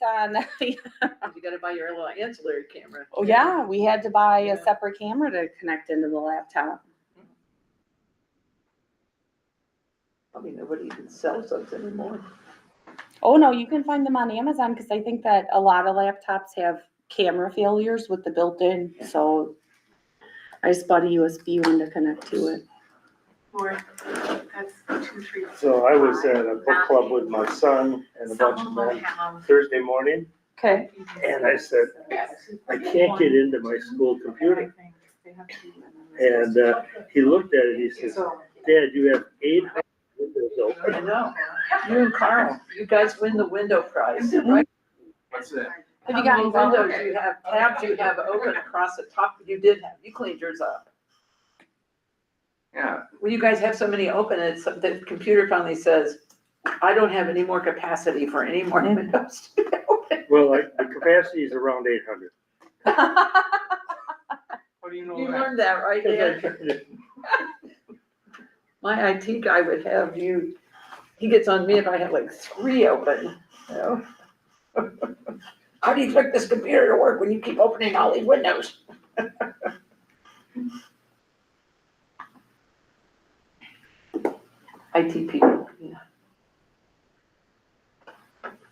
on. You gotta buy your little ancillary camera. Oh, yeah, we had to buy a Yeah. separate camera to connect into the laptop. I mean, nobody even sells those anymore. Oh, no, you can find them on Amazon, because I think that a lot of laptops have camera failures with the built-in, so I just bought a USB one to connect to it. Or that's 2, 3. So I was at a book club with my son and a bunch of men Thursday morning, Okay. and I said, I can't get into my school computer. And he looked at it, he says, Dad, you have 800 windows I open. know. You and Carl, you guys win the window prize, right? What's that? Have you How many gotten windows you have, tabs you have open across the top, you cleaned yours up. Yeah, Well, you guys have so many open, the computer finally says, I don't have any more capacity for any more windows to be open. Well, like, the capacity is around 800. what do you know You that? learned that, right, Dan? My IT guy would have you, he gets on me if I have like 3 open, you know? How do you expect this computer to work when you keep opening all these windows? IT people, yeah.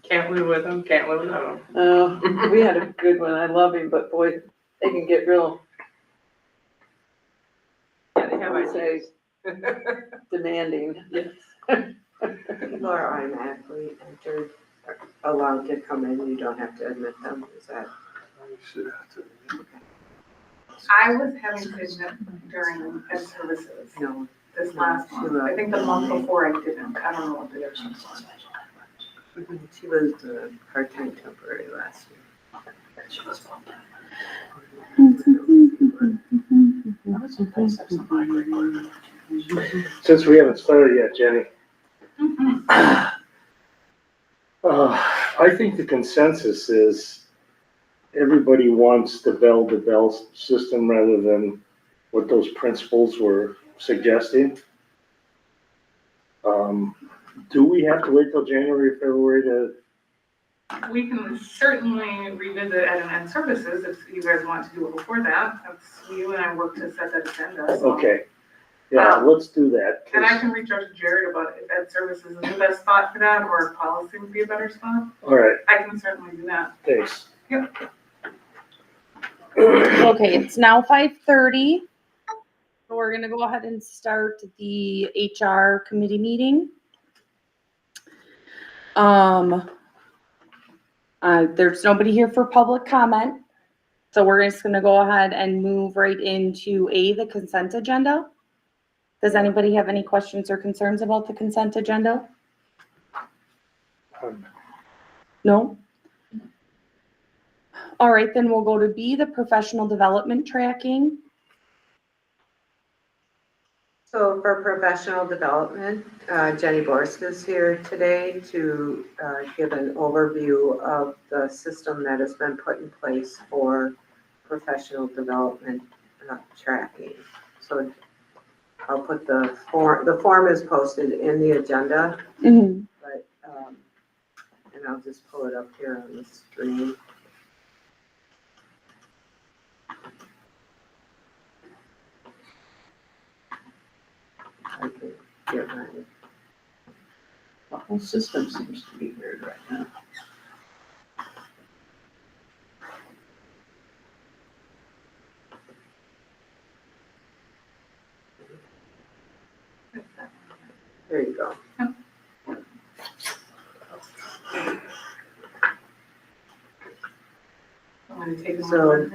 Can't live with them, can't live without them. We had a good one, I love him, but boy, they can get real, Yeah, they have I would say, ideas. demanding. Yes. People are automatically entered, allowed to come in, you don't have to admit them, is that? I was having to admit during ed services No. this last month. I think the month before I didn't. I don't know what the difference was. She was part-time temporary last year. Since we haven't started yet, Jenny, I think the consensus is everybody wants the bell-to-bell system rather than what those principals were suggesting. Do we have to wait till January, February to? We can certainly revisit ed and ed services if you guys want to do it before that. That's, you and I work to set that agenda. So. Okay, yeah, let's do that. 'cause- And I can reach out to Jared about if ed services is the best spot for that, or if policy would be a better spot. All right, I can certainly do that. thanks. Okay, it's now 5:30. So we're gonna go ahead and start the HR committee meeting. There's nobody here for public comment. So we're just gonna go ahead and move right into the consent agenda. Does anybody have any questions or concerns about the consent agenda? No? All right, then we'll go to B, the professional development tracking. So for professional development, Jenny Borsk is here today to give an overview of the system that has been put in place for professional development tracking. So I'll put the form is posted in the agenda, Mhm. but, and I'll just pull it up here on the screen. I can get mine. The whole system seems to be weird right now. There you go. I'm gonna take So-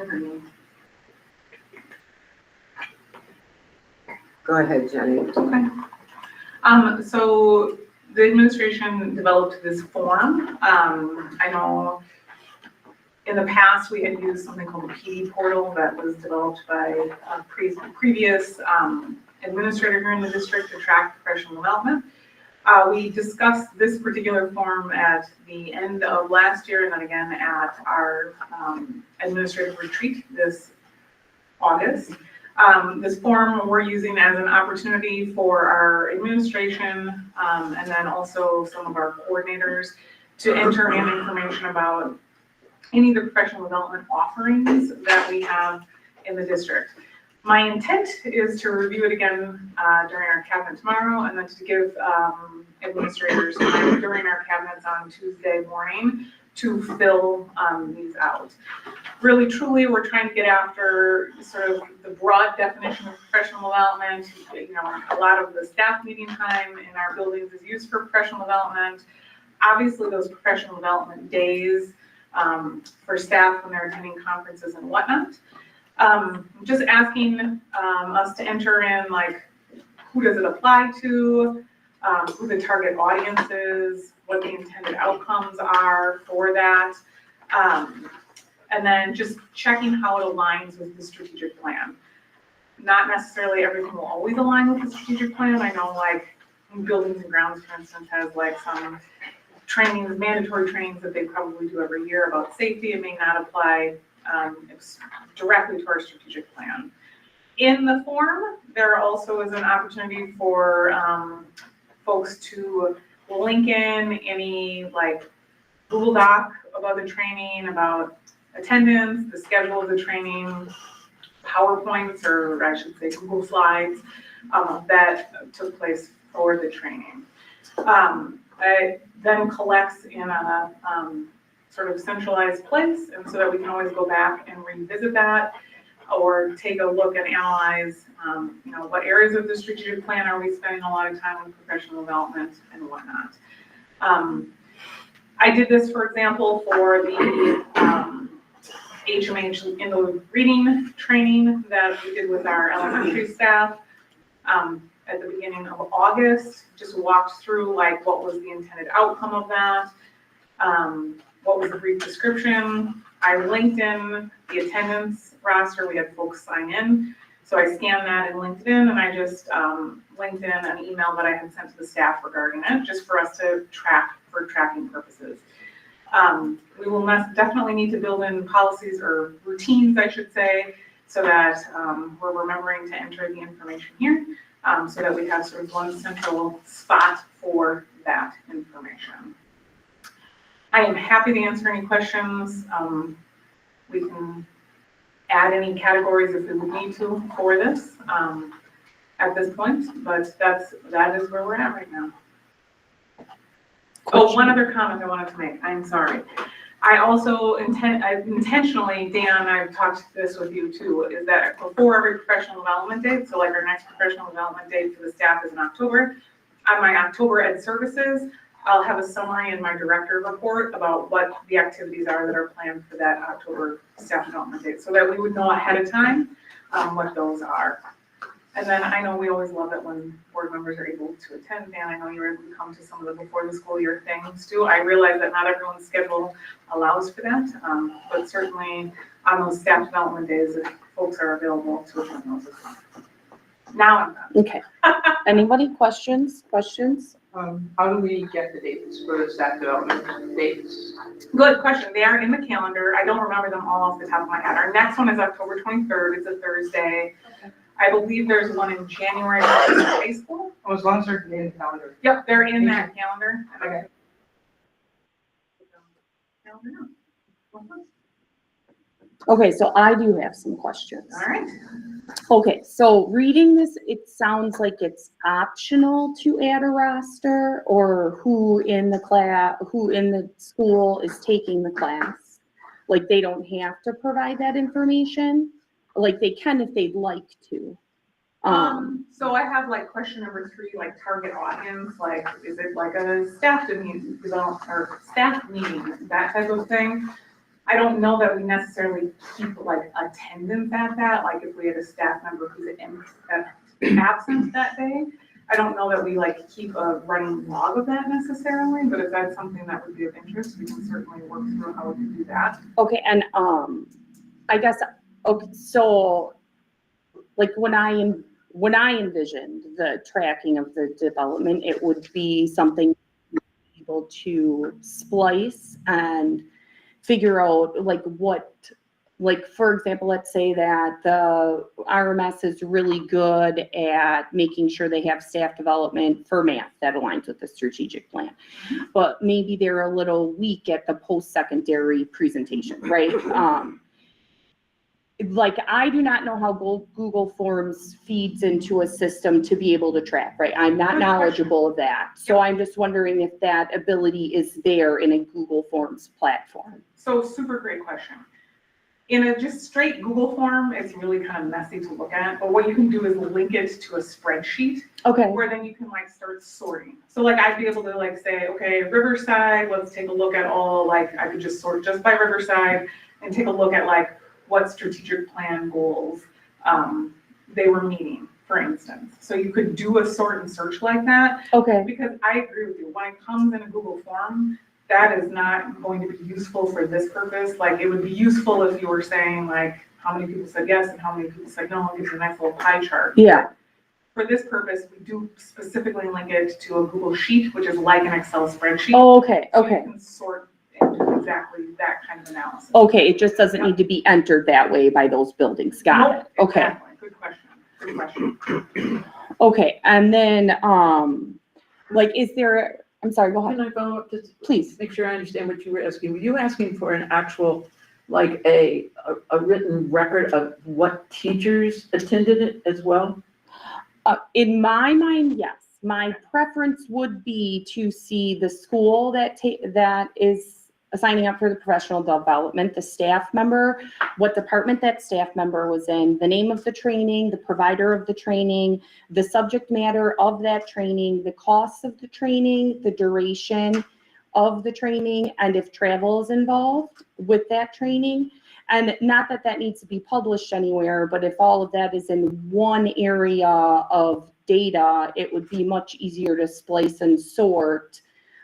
Go ahead, Jenny. Okay. So the administration developed this form. I know in the past, we had used something called the PD portal that was developed by a previous administrator here in the district to track professional development. We discussed this particular form at the end of last year and then again at our administrative retreat this August. This form we're using as an opportunity for our administration and then also some of our coordinators to enter in information about any of the professional development offerings that we have in the district. My intent is to review it again during our cabinet tomorrow, and then to give administrators time during our cabinets on Tuesday morning to fill these out. Really, truly, we're trying to get after sort of the broad definition of professional development. You know, a lot of the staff meeting time in our buildings is used for professional development. Obviously, those professional development days for staff when they're attending conferences and whatnot. Just asking us to enter in, like, who does it apply to, who the target audience is, what the intended outcomes are for that. And then just checking how it aligns with the strategic plan. Not necessarily everything will always align with the strategic plan. I know, like, Buildings and Grounds, for instance, has like some trainings, mandatory trainings that they probably do every year about safety. It may not apply directly to our strategic plan. In the form, there also is an opportunity for folks to link in any like Google Doc about the training, about attendance, the schedule of the training, PowerPoints, or I should say Google Slides, that took place for the training. It then collects in a sort of centralized place, and so that we can always go back and revisit that, or take a look and analyze, you know, what areas of the strategic plan are we spending a lot of time on professional development and whatnot. I did this, for example, for the HMH in the reading training that we did with our elementary staff at the beginning of August. Just walked through like what was the intended outcome of that, what was the brief description. I linked in the attendance roster. We had folks sign in. So I scanned that and linked it in, and I just linked in an email that I had sent to the staff regarding it, just for us to track for tracking purposes. We will definitely need to build in policies or routines, I should say, so that we're remembering to enter the information here, so that we have sort of one central spot for that information. I am happy to answer any questions. We can add any categories if we would need to for this at this point, but that is where we're at right now. Oh, one other comment I wanted to make. I'm sorry. I also intentionally, Dan, I've talked this with you too, is that before every professional development date, so like our next professional development date for the staff is in October, on my October Ed Services, I'll have a summary in my director report about what the activities are that are planned for that October staff development date, so that we would know ahead of time what those are. And then I know we always love it when board members are able to attend, and I know you're able to come to some of the before the school year things too. I realize that not everyone's schedule allows for that, but certainly on those staff development days, if folks are available to attend those as well. Now I'm done. Okay. Anybody questions? How do we get the dates for the staff development dates? Good question. They are in the calendar. I don't remember them all off the top of my head. Our next one is October 23rd. It's a Thursday. I believe there's one in January for high school. Oh, as long as they're in the calendar. Yep, they're in that calendar. Okay. Okay, so I do have some questions. All right. Okay, so reading this, it sounds like it's optional to add a roster, or who in the school is taking the class. Like, they don't have to provide that information, like they can if they'd like to. So I have like question number 3, like target audience, like is it like a staff meeting, or staff meeting, that type of thing. I don't know that we necessarily keep like attendance at that, like if we had a staff member who's absent that day. I don't know that we like keep a running log of that necessarily, but if that's something that would be of interest, we can certainly work through how we can do that. Okay, and I guess, okay, so like when I envisioned the tracking of the development, it would be something able to splice and figure out like what like, for example, let's say that the RMS is really good at making sure they have staff development for math that aligns with the strategic plan. But maybe they're a little weak at the post-secondary presentation, right? Like, I do not know how Google Forms feeds into a system to be able to track, right? I'm not Good question. knowledgeable of that. So I'm just wondering if that ability is there in a Google Forms platform. So super great question. In a just straight Google form, it's really kind of messy to look at, but what you can do is link it to a spreadsheet Okay, where then you can like start sorting. So like I'd be able to like say, okay, Riverside, let's take a look at all, like I could just sort just by Riverside and take a look at like what strategic plan goals they were meeting, for instance. So you could do a sort and search like that, okay, because I agree with you, when it comes in a Google form, that is not going to be useful for this purpose. Like, it would be useful if you were saying like, how many people said yes and how many people said no, it gives you a nice little pie chart. yeah, For this purpose, we do specifically link it to a Google Sheet, which is like an Excel spreadsheet. oh, okay, So okay. you can sort and do exactly that kind of analysis. Okay, it just doesn't need to be entered that way by those buildings, got it, Nope, okay. exactly. Good question, good question. Okay, and then, like, is there, I'm sorry, go ahead, Can I follow up, just please. make sure I understand what you were asking? Were you asking for an actual, like a written record of what teachers attended it as well? In my mind, yes. My preference would be to see the school that is signing up for the professional development, the staff member, what department that staff member was in, the name of the training, the provider of the training, the subject matter of that training, the costs of the training, the duration of the training, and if travel is involved with that training. And not that that needs to be published anywhere, but if all of that is in one area of data, it would be much easier to splice and sort.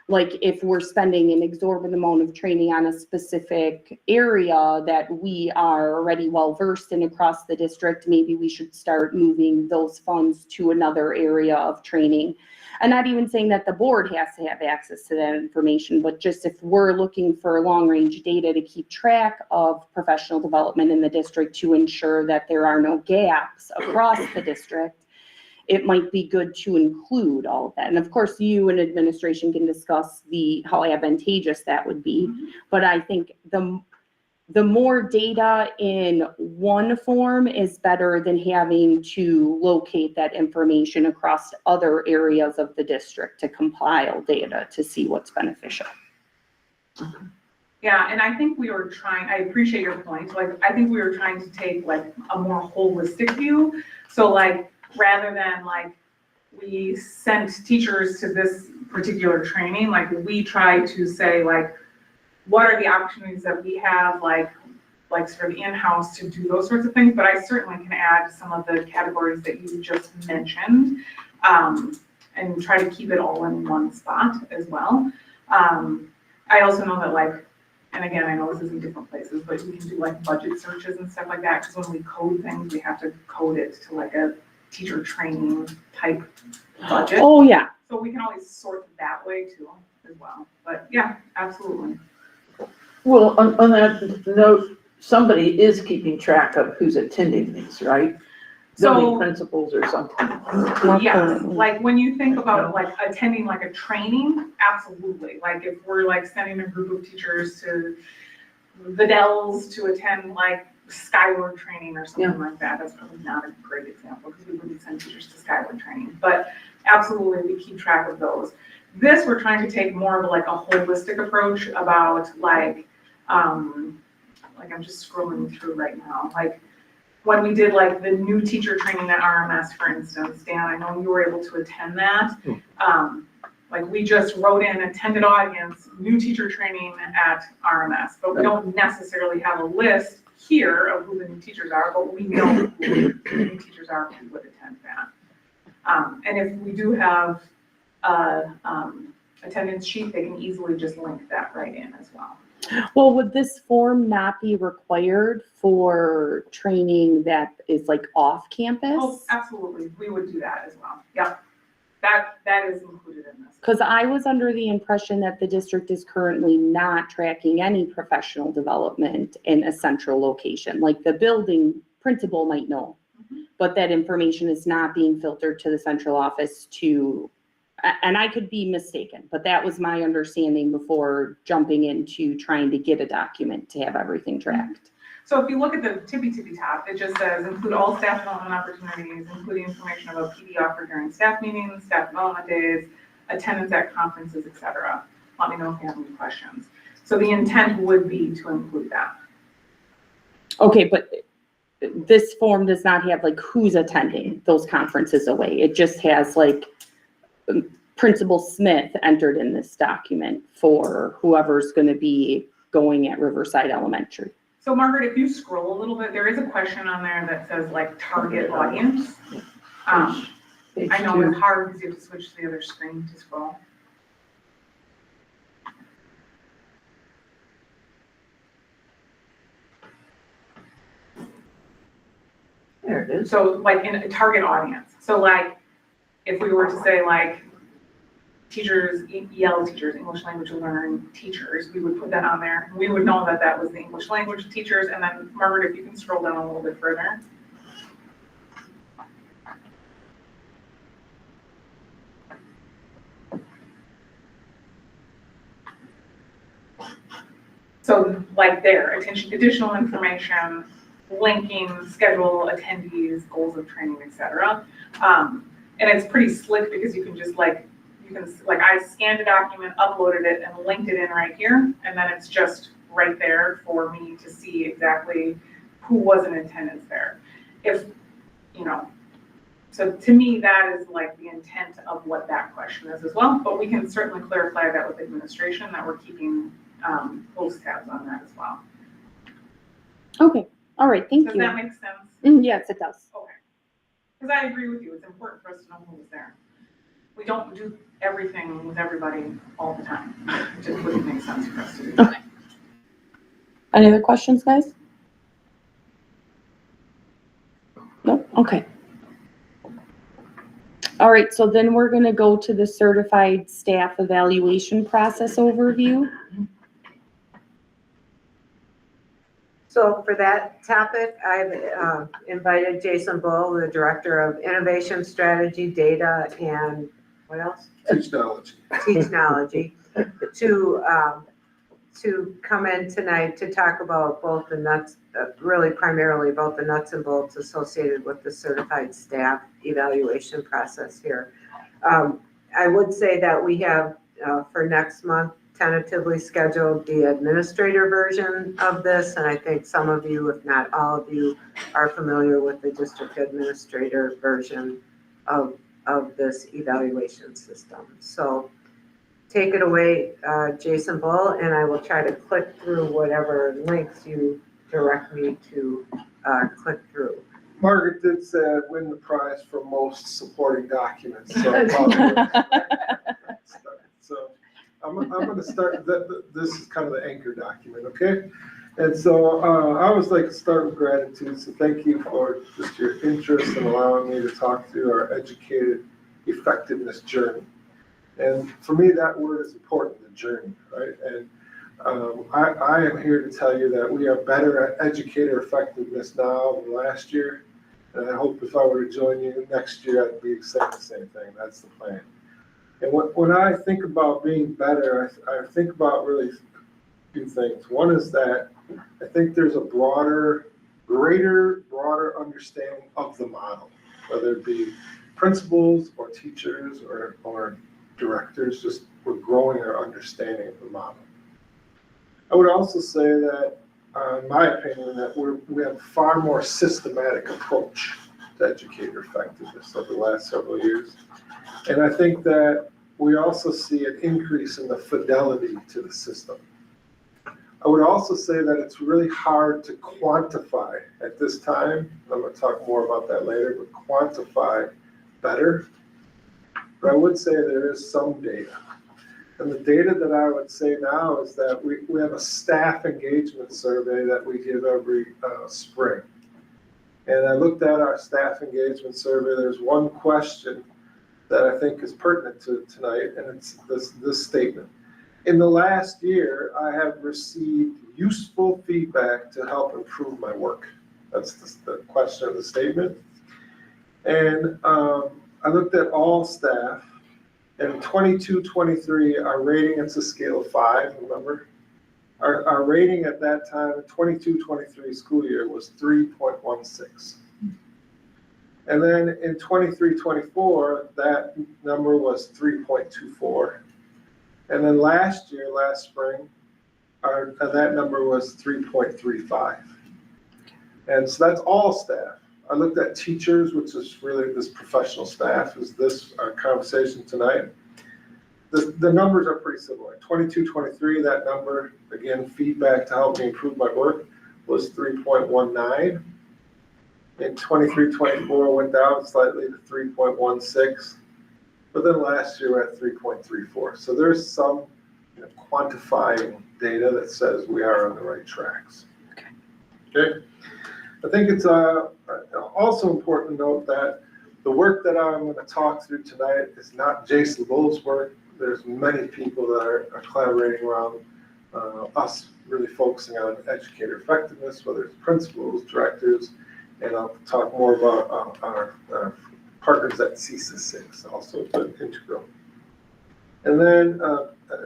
Like, if we're spending an exorbitant amount of training on a specific area that we are already well versed in across the district, maybe we should start moving those funds to another area of training. I'm not even saying that the board has to have access to that information, but just if we're looking for long-range data to keep track of professional development in the district to ensure that there are no gaps across the district, it might be good to include all of that. And of course, you and administration can discuss how advantageous that would be. But I think the more data in one form is better than having to locate that information across other areas of the district to compile data to see what's beneficial. Yeah, and I think we were trying, I appreciate your point, like, I think we were trying to take like a more holistic view. So like, rather than like, we sent teachers to this particular training, like we try to say like, what are the opportunities that we have, like sort of in-house to do those sorts of things, but I certainly can add some of the categories that you just mentioned, and try to keep it all in one spot as well. I also know that like, and again, I know this is in different places, but we can do like budget searches and stuff like that, because when we code things, we have to code it to like a teacher training type budget. Oh, yeah. So we can always sort that way too, as well. But yeah, absolutely. Well, on that note, somebody is keeping track of who's attending these, right? Building So, principals or something. yes, like when you think about like attending like a training, absolutely. Like if we're like sending a group of teachers to the Dells to attend like Skyward training or something like that, that's probably not a great example because we wouldn't send teachers to Skyward training, but absolutely we keep track of those. This, we're trying to take more of like a holistic approach about like I'm just scrolling through right now, like when we did like the new teacher training at RMS, for instance, Dan, I know you were able to attend that. Like we just wrote in attended audience, new teacher training at RMS, but we don't necessarily have a list here of who the new teachers are, but we know who the new teachers are who would attend that. And if we do have attendance sheet, they can easily just link that right in as well. Well, would this form not be required for training that is like off campus? Oh, absolutely, we would do that as well, yep. That is included in this. Because I was under the impression that the district is currently not tracking any professional development in a central location. Like the building principal might know, but that information is not being filtered to the central office and I could be mistaken, but that was my understanding before jumping into trying to get a document to have everything tracked. So if you look at the tippy top, it just says include all staff development opportunities, including information about PD offered during staff meetings, staff development days, attendance at conferences, et cetera. Let me know if you have any questions. So the intent would be to include that. Okay, but this form does not have like who's attending those conferences away. It just has like Principal Smith entered in this document for whoever's going to be going at Riverside Elementary. So Margaret, if you scroll a little bit, there is a question on there that says like target audience. I know it's hard because you have to switch to the other screen to scroll. There it is. So like in a target audience. So like if we were to say like teachers, EL teachers, English language learning teachers, we would put that on there. We would know that that was the English language teachers. And then Margaret, if you can scroll down a little bit further. So like there, additional information, linking, schedule, attendees, goals of training, et cetera. And it's pretty slick because you can just like I scanned a document, uploaded it, and linked it in right here, and then it's just right there for me to see exactly who was in attendance there. So to me, that is like the intent of what that question is as well, but we can certainly clarify that with administration, that we're keeping close tabs on that as well. Okay, all right, thank Does you. that make sense? Yes, it does. Okay. Because I agree with you, it's important for us to know who was there. We don't do everything with everybody all the time. It just wouldn't make sense for us to do that. Okay. Any other questions, guys? Nope, okay. All right, so then we're gonna go to the certified staff evaluation process overview. So for that topic, I've invited Jason Bull, the Director of Innovation Strategy, Data, and what else? Teachnology, to come in tonight to talk about both the nuts, really primarily about the nuts and bolts associated with the certified staff evaluation process here. I would say that we have, for next month, tentatively scheduled the administrator version of this, and I think some of you, if not all of you, are familiar with the district administrator version of this evaluation system. So take it away, Jason Bull, and I will try to click through whatever links you direct me to click through. Margaret did say I'd win the prize for most supporting documents, so so I'm gonna start, this is kind of the anchor document, okay? And so I always like to start with gratitude, so thank you for just your interest in allowing me to talk through our educated effectiveness journey. And for me, that word is important, the journey, right? And I am here to tell you that we are better at educator effectiveness now than last year. And I hope if I were to join you next year, I'd be saying the same thing. That's the plan. And when I think about being better, I think about really two things. One is that I think there's a broader understanding of the model, whether it be principals or teachers or directors, just we're growing our understanding of the model. I would also say that, in my opinion, that we have a far more systematic approach to educator effectiveness over the last several years. And I think that we also see an increase in the fidelity to the system. I would also say that it's really hard to quantify at this time. I'm going to talk more about that later, but quantify better. But I would say there is some data. And the data that I would say now is that we have a staff engagement survey that we give every spring. And I looked at our staff engagement survey. There's one question that I think is pertinent to tonight, and it's this statement. In the last year, I have received useful feedback to help improve my work. That's the question of the statement. And I looked at all staff, and 22-23, our rating, it's a scale of 5, remember? Our rating at that time, 22-23 school year, was 3.16. And then in 23-24, that number was 3.24. And then last spring, that number was 3.35. And so that's all staff. I looked at teachers, which is really this professional staff, our conversation tonight. The numbers are pretty similar. 22-23, that number, again, feedback to help me improve my work, was 3.19. In 23-24, went down slightly to 3.16. But then last year we're at 3.34. So there's some quantifying data that says we are on the right tracks. Okay. I think it's also important to note that the work that I'm going to talk through tonight is not Jason Bull's work. There's many people that are collaborating around us really focusing on educator effectiveness, whether it's principals, directors, and I'll talk more about our partners at CESA 6, also been integral. And then,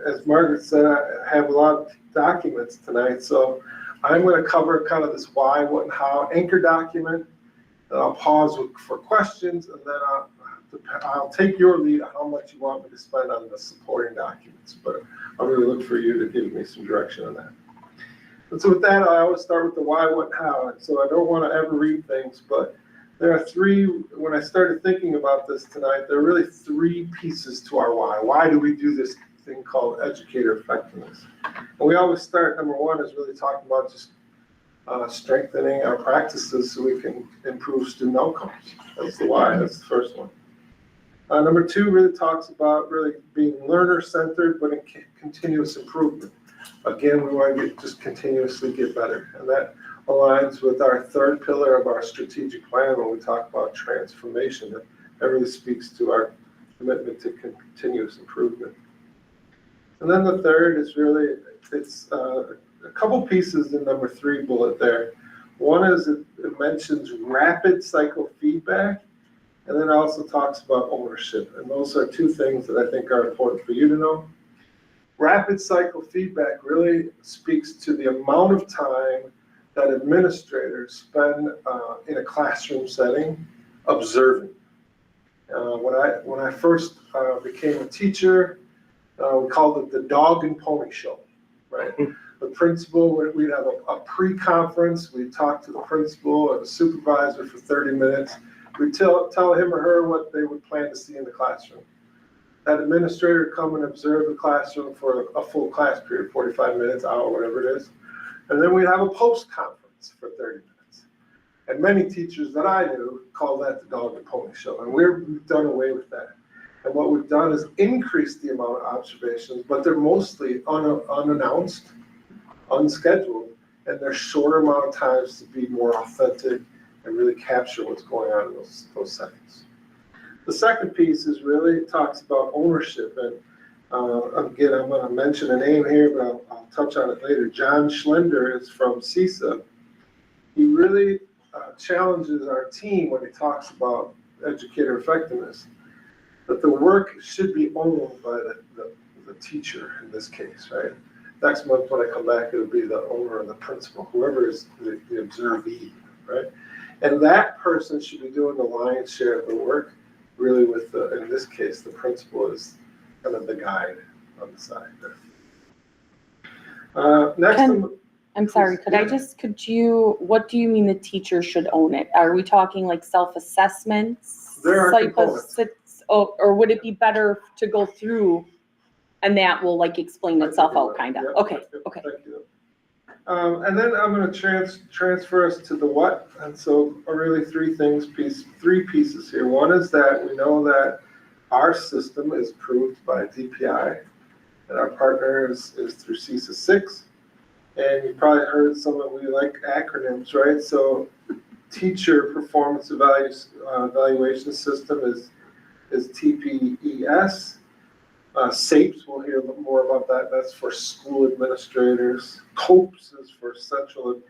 as Margaret said, I have a lot of documents tonight, so I'm going to cover kind of this why, what, and how anchor document, and I'll pause for questions, and then I'll take your lead on how much you want me to spend on the supporting documents, but I'll really look for you to give me some direction on that. And so with that, I always start with the why, what, and how, and so I don't want to ever read things, but there are three, when I started thinking about this tonight, there are really 3 pieces to our why. Why do we do this thing called educator effectiveness? And we always start, number 1 is really talking about just strengthening our practices so we can improve student outcomes. That's the why, that's the first one. Number 2 really talks about really being learner-centered, but in continuous improvement. Again, we want to just continuously get better. And that aligns with our 3rd pillar of our strategic plan when we talk about transformation. That really speaks to our commitment to continuous improvement. And then the 3rd is really, it's a couple pieces in number 3 bullet there. One is it mentions rapid cycle feedback, and then it also talks about ownership. And those are 2 things that I think are important for you to know. Rapid cycle feedback really speaks to the amount of time that administrators spend in a classroom setting observing. When I first became a teacher, we called it the dog and pony show, right? The principal, we'd have a pre-conference, we'd talk to the principal or the supervisor for 30 minutes. We'd tell him or her what they would plan to see in the classroom. That administrator would come and observe the classroom for a full class period, 45 minutes, hour, whatever it is. And then we'd have a post-conference for 30 minutes. And many teachers that I knew called that the dog and pony show. And we've done away with that. And what we've done is increase the amount of observations, but they're mostly unannounced, unscheduled, and they're shorter amount of times to be more authentic and really capture what's going on in those settings. The second piece is really talks about ownership. And again, I'm going to mention a name here, but I'll touch on it later. John Schlender is from CESA. He really challenges our team when he talks about educator effectiveness, that the work should be owned by the teacher in this case, right? Next month when I come back, it'll be the owner or the principal, whoever is the observee, right? And that person should be doing the lion's share of the work, really with, in this case, the principal is kind of the guide on the side there. I'm sorry, what do you mean the teacher should own it? Are we talking like self-assessments? There are components. Or would it be better to go through and that will like explain itself out kind of? Yeah, Okay. Thank you. And then I'm going to transfer us to the what. And so really 3 pieces here. One is that we know that our system is approved by DPI and our partner is through CESA 6. And you probably heard we like acronyms, right? So teacher performance evaluation system is is TPES. SAPES, we'll hear a little more about that. That's for school administrators. COPES is for central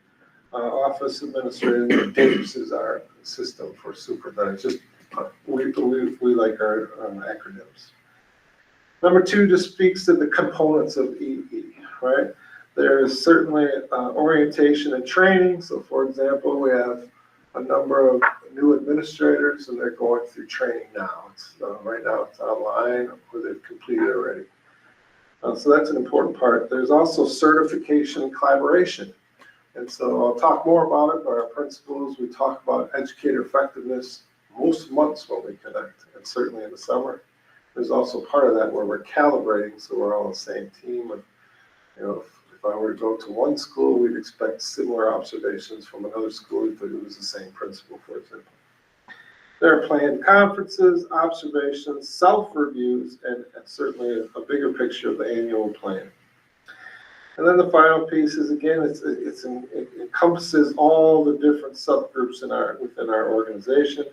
office administrators. DAPES is our system for superintendents. Just we like our acronyms. Number 2 just speaks to the components of EE, right? There is certainly orientation and training. So for example, we have a number of new administrators and they're going through training now. It's, right now it's online or they've completed already. So that's an important part. There's also certification and collaboration. And so I'll talk more about it, but our principals, we talk about educator effectiveness most months when we connect, and certainly in the summer. There's also part of that where we're calibrating, so we're all on the same team. And, you know, if I were to go to one school, we'd expect similar observations from another school if it was the same principal, for example. There are planned conferences, observations, self-reviews, and certainly a bigger picture of the annual plan. And then the final piece is, again, it encompasses all the different subgroups within our organization.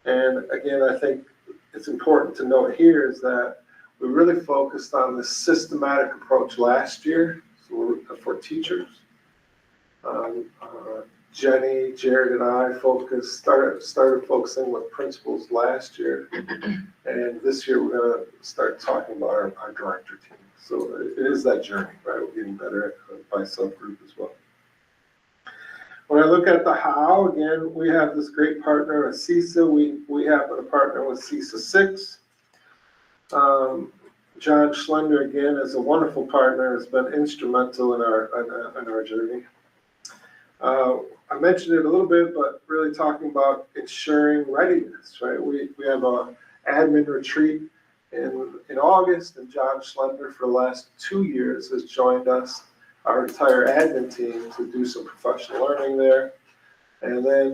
And again, I think it's important to note here is that we really focused on the systematic approach last year for teachers. Jenny, Jared, and I started focusing with principals last year, and this year we're going to start talking about our director team. So it is that journey, right? We're getting better by subgroup as well. When I look at the how, again, we have this great partner at CISA. We happen to partner with CISA 6. John Schlender, again, is a wonderful partner, has been instrumental in our journey. I mentioned it a little bit, but really talking about ensuring readiness, right? We have an admin retreat in August, and John Schlender for the last 2 years has joined us, our entire admin team, to do some professional learning there. And then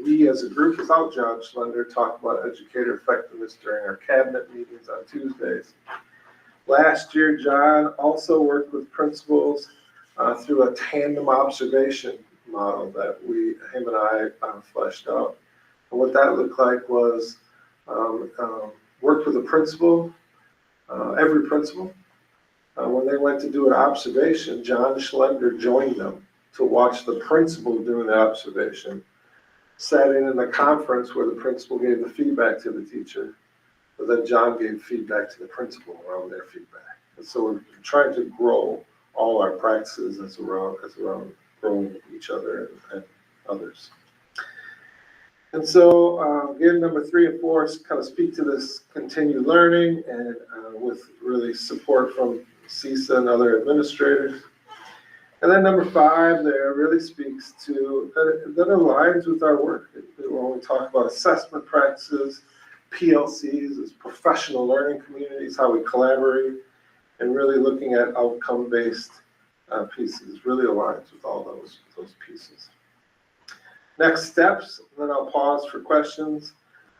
we as a group without John Schlender talk about educator effectiveness during our cabinet meetings on Tuesdays. Last year, John also worked with principals through a tandem observation model that him and I fleshed out. And what that looked like was worked with a principal, every principal. When they went to do an observation, John Schlender joined them to watch the principal doing the observation, sat in a conference where the principal gave the feedback to the teacher, but then John gave feedback to the principal around their feedback. And so we're trying to grow all our practices as around growing each other and others. And so again, number 3 and 4 kind of speak to this continued learning and with really support from CISA and other administrators. And then number 5 there really speaks to, that aligns with our work. When we talk about assessment practices, PLCs as professional learning communities, how we collaborate, and really looking at outcome-based pieces really aligns with all those pieces. Next steps, and then I'll pause for questions,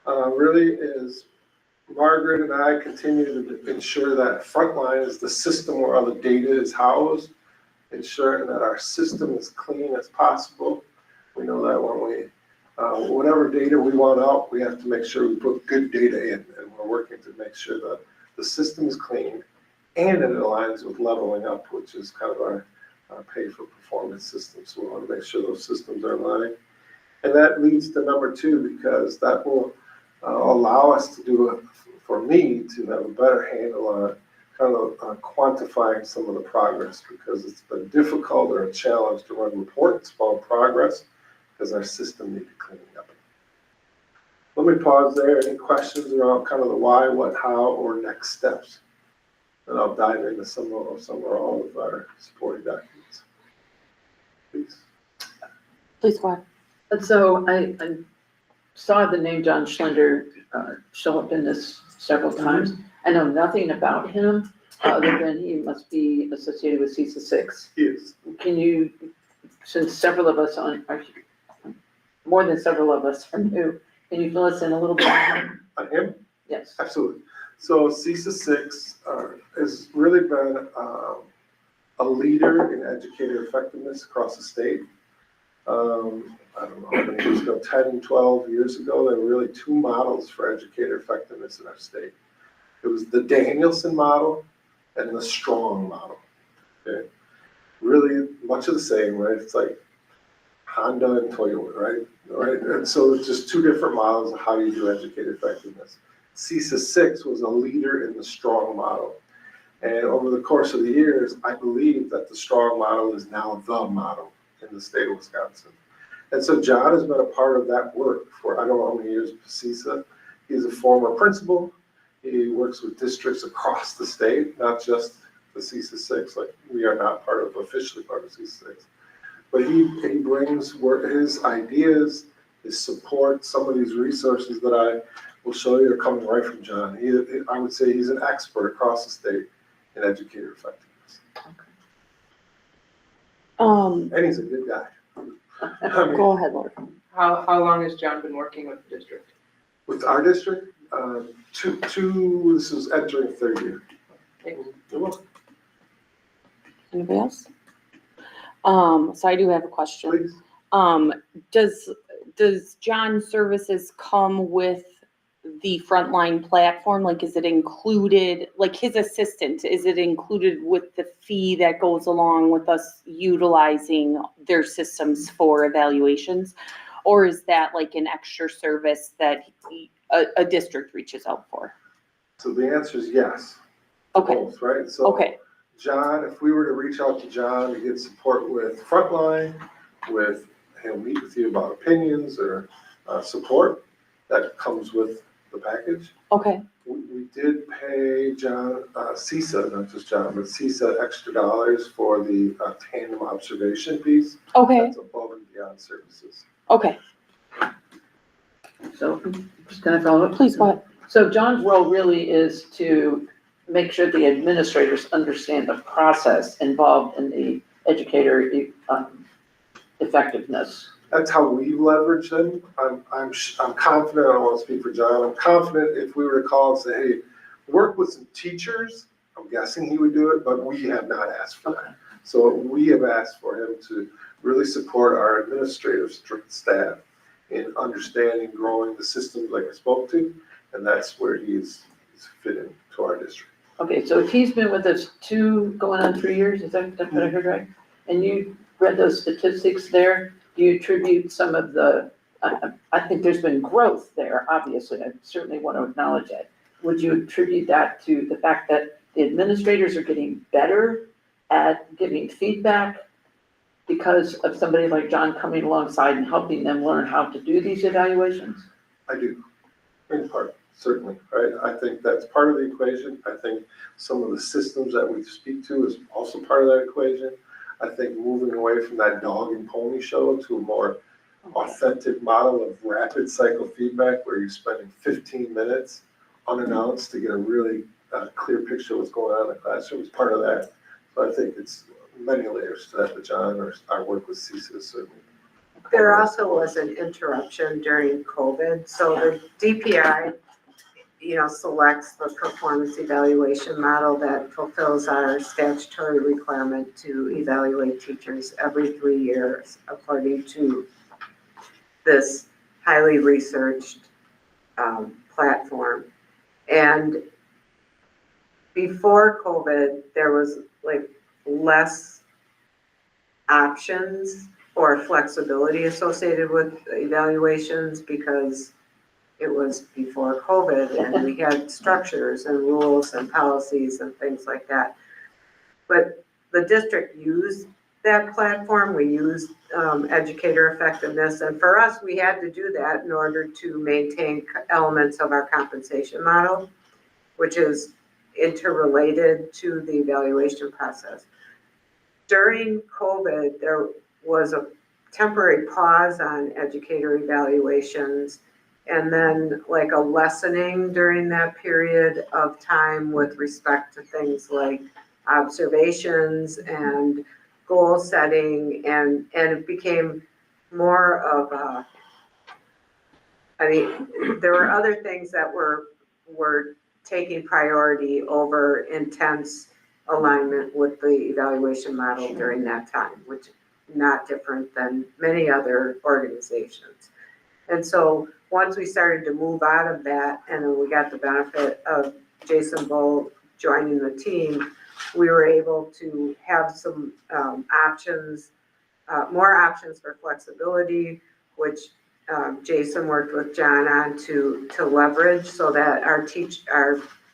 really is Margaret and I continue to ensure that Frontline is the system where all the data is housed, ensuring that our system is clean as possible. We know that when we, whatever data we want out, we have to make sure we put good data in, and we're working to make sure that the system is clean and it aligns with leveling up, which is kind of our pay for performance system. So we want to make sure those systems are aligned. And that leads to number 2, because that will allow us to do, for me, to have a better handle on kind of quantifying some of the progress, because it's been difficult or a challenge to run reports about progress because our system needed cleaning up. Let me pause there. Any questions around kind of the why, what, how, or next steps? And I'll dive into some or all of our supporting documents. Please. Please go ahead. And so I saw the name John Schlender show up in this several times. I know nothing about him other than he must be associated with CISA 6. Yes. Can you, since several of us more than several of us are new, can you fill us in a little bit on him? On him? Yes. Absolutely. So CISA 6 has really been a leader in educator effectiveness across the state. I don't know how many years ago, 10, 12 years ago, there were really two models for educator effectiveness in our state. It was the Danielson model and the Strong model. Okay? Really much of the same, right? It's like Honda and Toyota, right? Right? And so it's just two different models of how you do educator effectiveness. CISA 6 was a leader in the Strong model. And over the course of the years, I believe that the Strong model is now the model in the state of Wisconsin. And so John has been a part of that work for, I don't know how many years with CISA. He's a former principal. He works with districts across the state, not just the CISA 6, like we are not officially part of CISA 6. But he brings his ideas, his support, some of these resources that I will show you are coming right from John. I would say he's an expert across the state in educator effectiveness. And he's a good guy. I mean, Go ahead, Laura. How long has John been working with the district? with our district, this is entering third year. You're welcome. Anybody else? So I do have a question. Please. Does John's services come with the frontline platform? Like, is it included, like his assistant, is it included with the fee that goes along with us utilizing their systems for evaluations? Or is that like an extra service that a district reaches out for? So the answer is yes. Okay, Both, right? So okay, John, if we were to reach out to John to get support with frontline, he'll meet with you about opinions or support, that comes with the package. okay, We did pay John, CISA, not just John, but CISA extra dollars for the tandem observation piece. okay, That's above and beyond services. okay. So, can I follow up? Please go ahead. So John's role really is to make sure the administrators understand the process involved in the educator effectiveness. That's how we leverage them. I'm confident, I don't want to speak for John, I'm confident if we were to call and say, hey, work with some teachers, I'm guessing he would do it, but we have not asked for that. So we have asked for him to really support our administrative staff in understanding, growing the systems like I spoke to, and that's where he's fit into our district. Okay, so if he's been with us going on 3 years, is that what I heard right? And you read those statistics there, do you attribute some of the, I think there's been growth there, obviously, I certainly want to acknowledge it. Would you attribute that to the fact that the administrators are getting better at giving feedback because of somebody like John coming alongside and helping them learn how to do these evaluations? I do, in part, certainly, right? I think that's part of the equation. I think some of the systems that we speak to is also part of that equation. I think moving away from that dog and pony show to a more authentic model of rapid cycle feedback where you're spending 15 minutes unannounced to get a really clear picture of what's going on in the classroom is part of that. So I think it's many layers to that, but John, or our work with CISA certainly. There also was an interruption during COVID, so the DPI, selects the performance evaluation model that fulfills our statutory requirement to evaluate teachers every 3 years according to this highly researched platform. And before COVID, there was like less options or flexibility associated with evaluations because it was before COVID and we had structures and rules and policies and things like that. But the district used that platform. We used educator effectiveness. And for us, we had to do that in order to maintain elements of our compensation model, which is interrelated to the evaluation process. During COVID, there was a temporary pause on educator evaluations and then like a lessening during that period of time with respect to things like observations and goal setting, and it became more of a, there were other things that were taking priority over intense alignment with the evaluation model during that time, which not different than many other organizations. And so once we started to move out of that, and then we got the benefit of Jason Bull joining the team, we were able to have some options, more options for flexibility, which Jason worked with John on to leverage so that our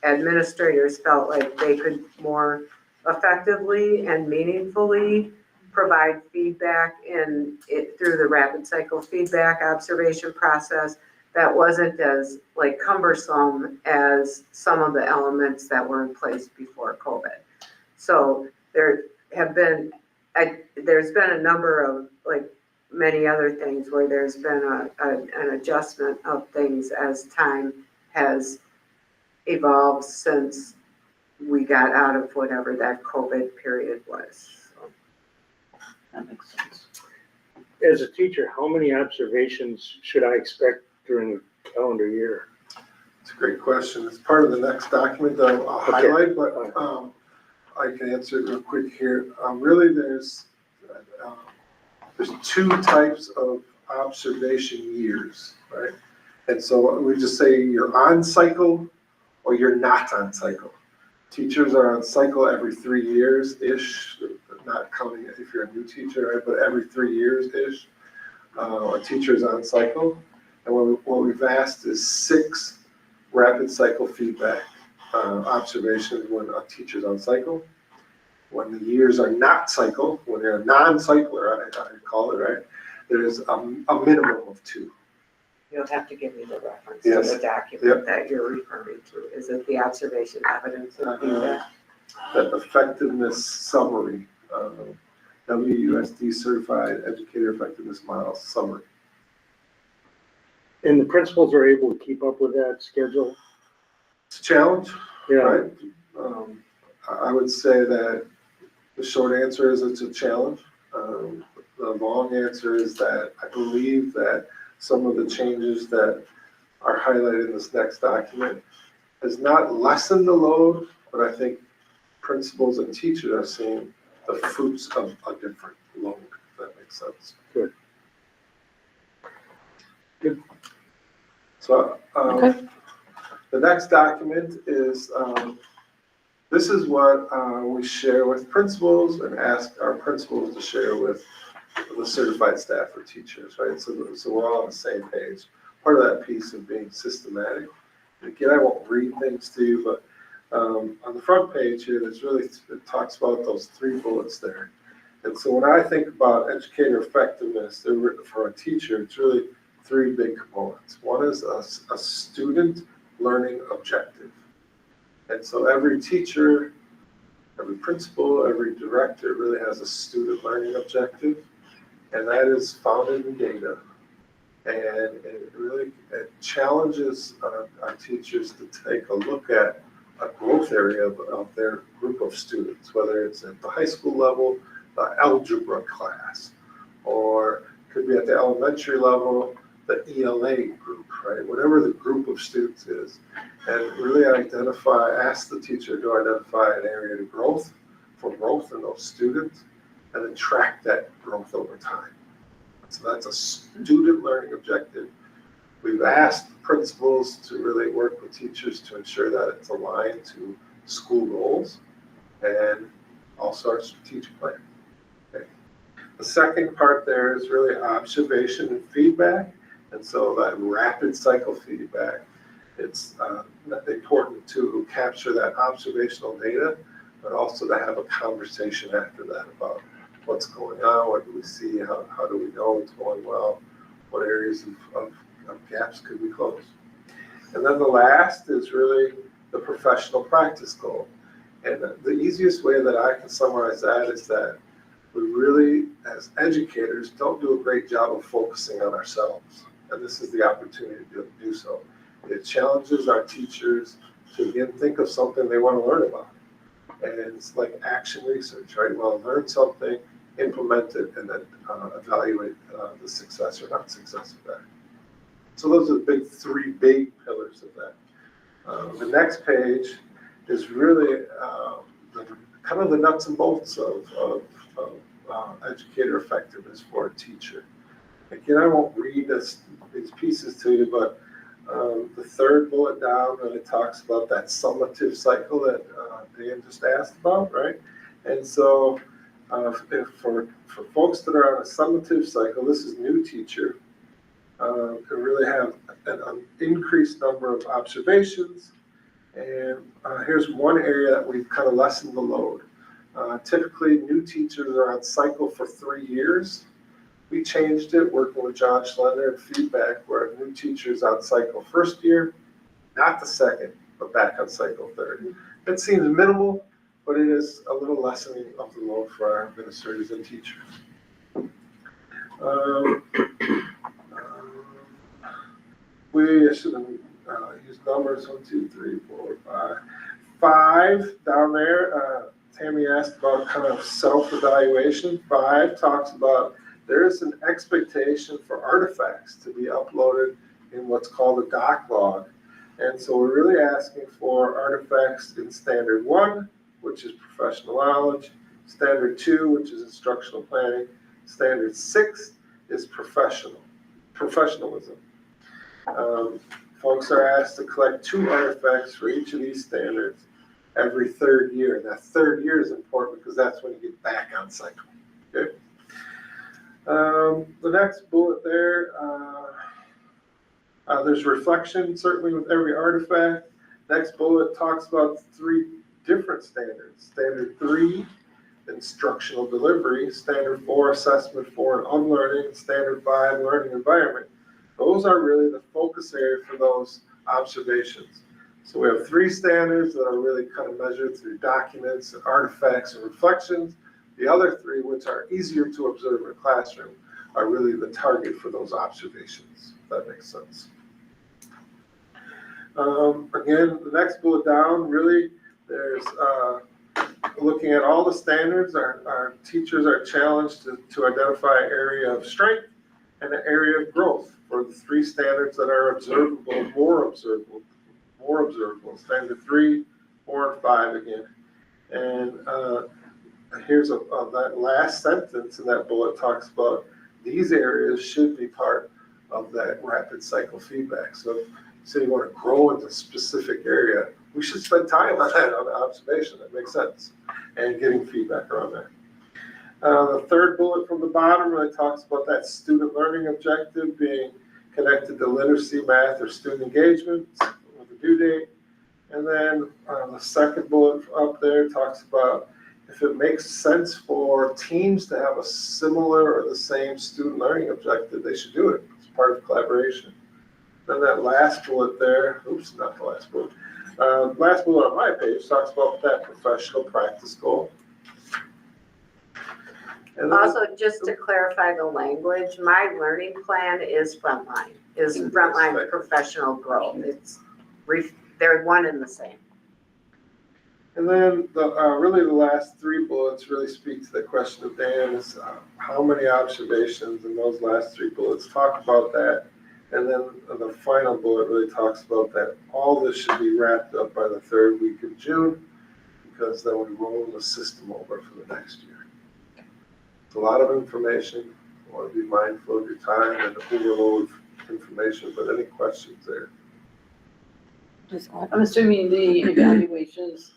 administrators felt like they could more effectively and meaningfully provide feedback through the rapid cycle feedback observation process that wasn't as like cumbersome as some of the elements that were in place before COVID. So there's been a number of, like many other things, where there's been an adjustment of things as time has evolved since we got out of whatever that COVID period was. So. That makes sense. As a teacher, how many observations should I expect during the calendar year? It's a great question. It's part of the next document that I'll highlight, but I can answer it real quick here. Really, there's two types of observation years, right? And so we just say you're on cycle or you're not on cycle. Teachers are on cycle every 3 years-ish, not counting if you're a new teacher, right? But every 3 years-ish, a teacher is on cycle. And what we've asked is 6 rapid cycle feedback observations when a teacher's on cycle. When the years are not cycle, when they're a non-cycler, I call it, right? There's a minimum of 2. You'll have to give me the reference Yes. to the document that you're referring to. Is it the observation evidence of feedback? The effectiveness summary, WUSD certified educator effectiveness model summary. And the principals are able to keep up with that schedule? It's a challenge, Yeah, right? I would say that the short answer is it's a challenge. The long answer is that I believe that some of the changes that are highlighted in this next document has not lessened the load, but I think principals and teachers are seeing the fruits of a different load, if that makes sense. Good. Good. So, Okay. the next document is, this is what we share with principals and ask our principals to share with the certified staff or teachers, right? So we're all on the same page. Part of that piece of being systematic. And again, I won't read things to you, but on the front page here, it talks about those 3 bullets there. And so when I think about educator effectiveness, for a teacher, it's really 3 big components. One is a student learning objective. And so every teacher, every principal, every director really has a student learning objective. And that is founded in data. And it challenges our teachers to take a look at a growth area of their group of students, whether it's at the high school level, the algebra class, or could be at the elementary level, the ELA group, right? Whatever the group of students is. And really ask the teacher to identify an area of growth in those students, and then track that growth over time. So that's a student learning objective. We've asked principals to really work with teachers to ensure that it's aligned to school goals and also our strategic plan. Okay. The second part there is really observation and feedback. And so that rapid cycle feedback, it's important to capture that observational data, but also to have a conversation after that about what's going on, what do we see, how do we know it's going well, what areas of gaps could we close. And then the last is really the professional practice goal. And the easiest way that I can summarize that is that we really, as educators, don't do a great job of focusing on ourselves. And this is the opportunity to do so. It challenges our teachers to again think of something they want to learn about. And it's like action research, right? Well, learn something, implement it, and then evaluate the success or not success of that. So those are the 3 big pillars of that. The next page is really kind of the nuts and bolts of educator effectiveness for a teacher. Again, I won't read these pieces to you, but the third bullet down really talks about that summative cycle that Dan just asked about, right? And so for folks that are on a summative cycle, this is new teacher, can really have an increased number of observations. And here's one area that we've kind of lessened the load. Typically, new teachers are on cycle for 3 years. We changed it, working with John Schlender and feedback, where new teachers on cycle first year, not the second, but back on cycle third. It seems minimal, but it is a little lessening of the load for our administrators and teachers. We should use numbers 1, 2, 3, 4, 5. 5 down there. Tammy asked about kind of self-evaluation. 5 talks about there is an expectation for artifacts to be uploaded in what's called a doc log. And so we're really asking for artifacts in standard 1, which is professional knowledge, standard 2, which is instructional planning, standard 6 is professionalism. Folks are asked to collect 2 artifacts for each of these standards every 3rd year. And that 3rd year is important because that's when you get back on cycle. Okay. The next bullet there, there's reflection certainly with every artifact. Next bullet talks about 3 different standards. Standard 3, instructional delivery. Standard 4, assessment for and unlearning. Standard 5, learning environment. Those are really the focus area for those observations. So we have 3 standards that are really kind of measured through documents and artifacts and reflections. The other 3, which are easier to observe in a classroom, are really the target for those observations, if that makes sense. Again, the next bullet down, really, there's looking at all the standards. Our teachers are challenged to identify an area of strength and an area of growth for the 3 standards that are observable, more observable. Standard 3, 4, and 5 again. And here's that last sentence in that bullet talks about these areas should be part of that rapid cycle feedback. So if you say you want to grow into a specific area, we should spend time on that, on the observation. That makes sense. And getting feedback around that. The 3rd bullet from the bottom really talks about that student learning objective being connected to literacy, math, or student engagement with a due date. And then the 2nd bullet up there talks about if it makes sense for teams to have a similar or the same student learning objective, they should do it. It's part of collaboration. Then that last bullet there, oops, not the last bullet. Last bullet on my page talks about that professional practice goal. And then, Also, just to clarify the language, my learning plan is frontline professional growth. They're one and the same. And then really the last 3 bullets really speak to the question of Dan is how many observations, and those last 3 bullets talk about that. And then the final bullet really talks about that all this should be wrapped up by the 3rd week of June, because then we roll the system over for the next year. It's a lot of information. You want to be mindful of your time and overload of information, but any questions there? I'm assuming the evaluations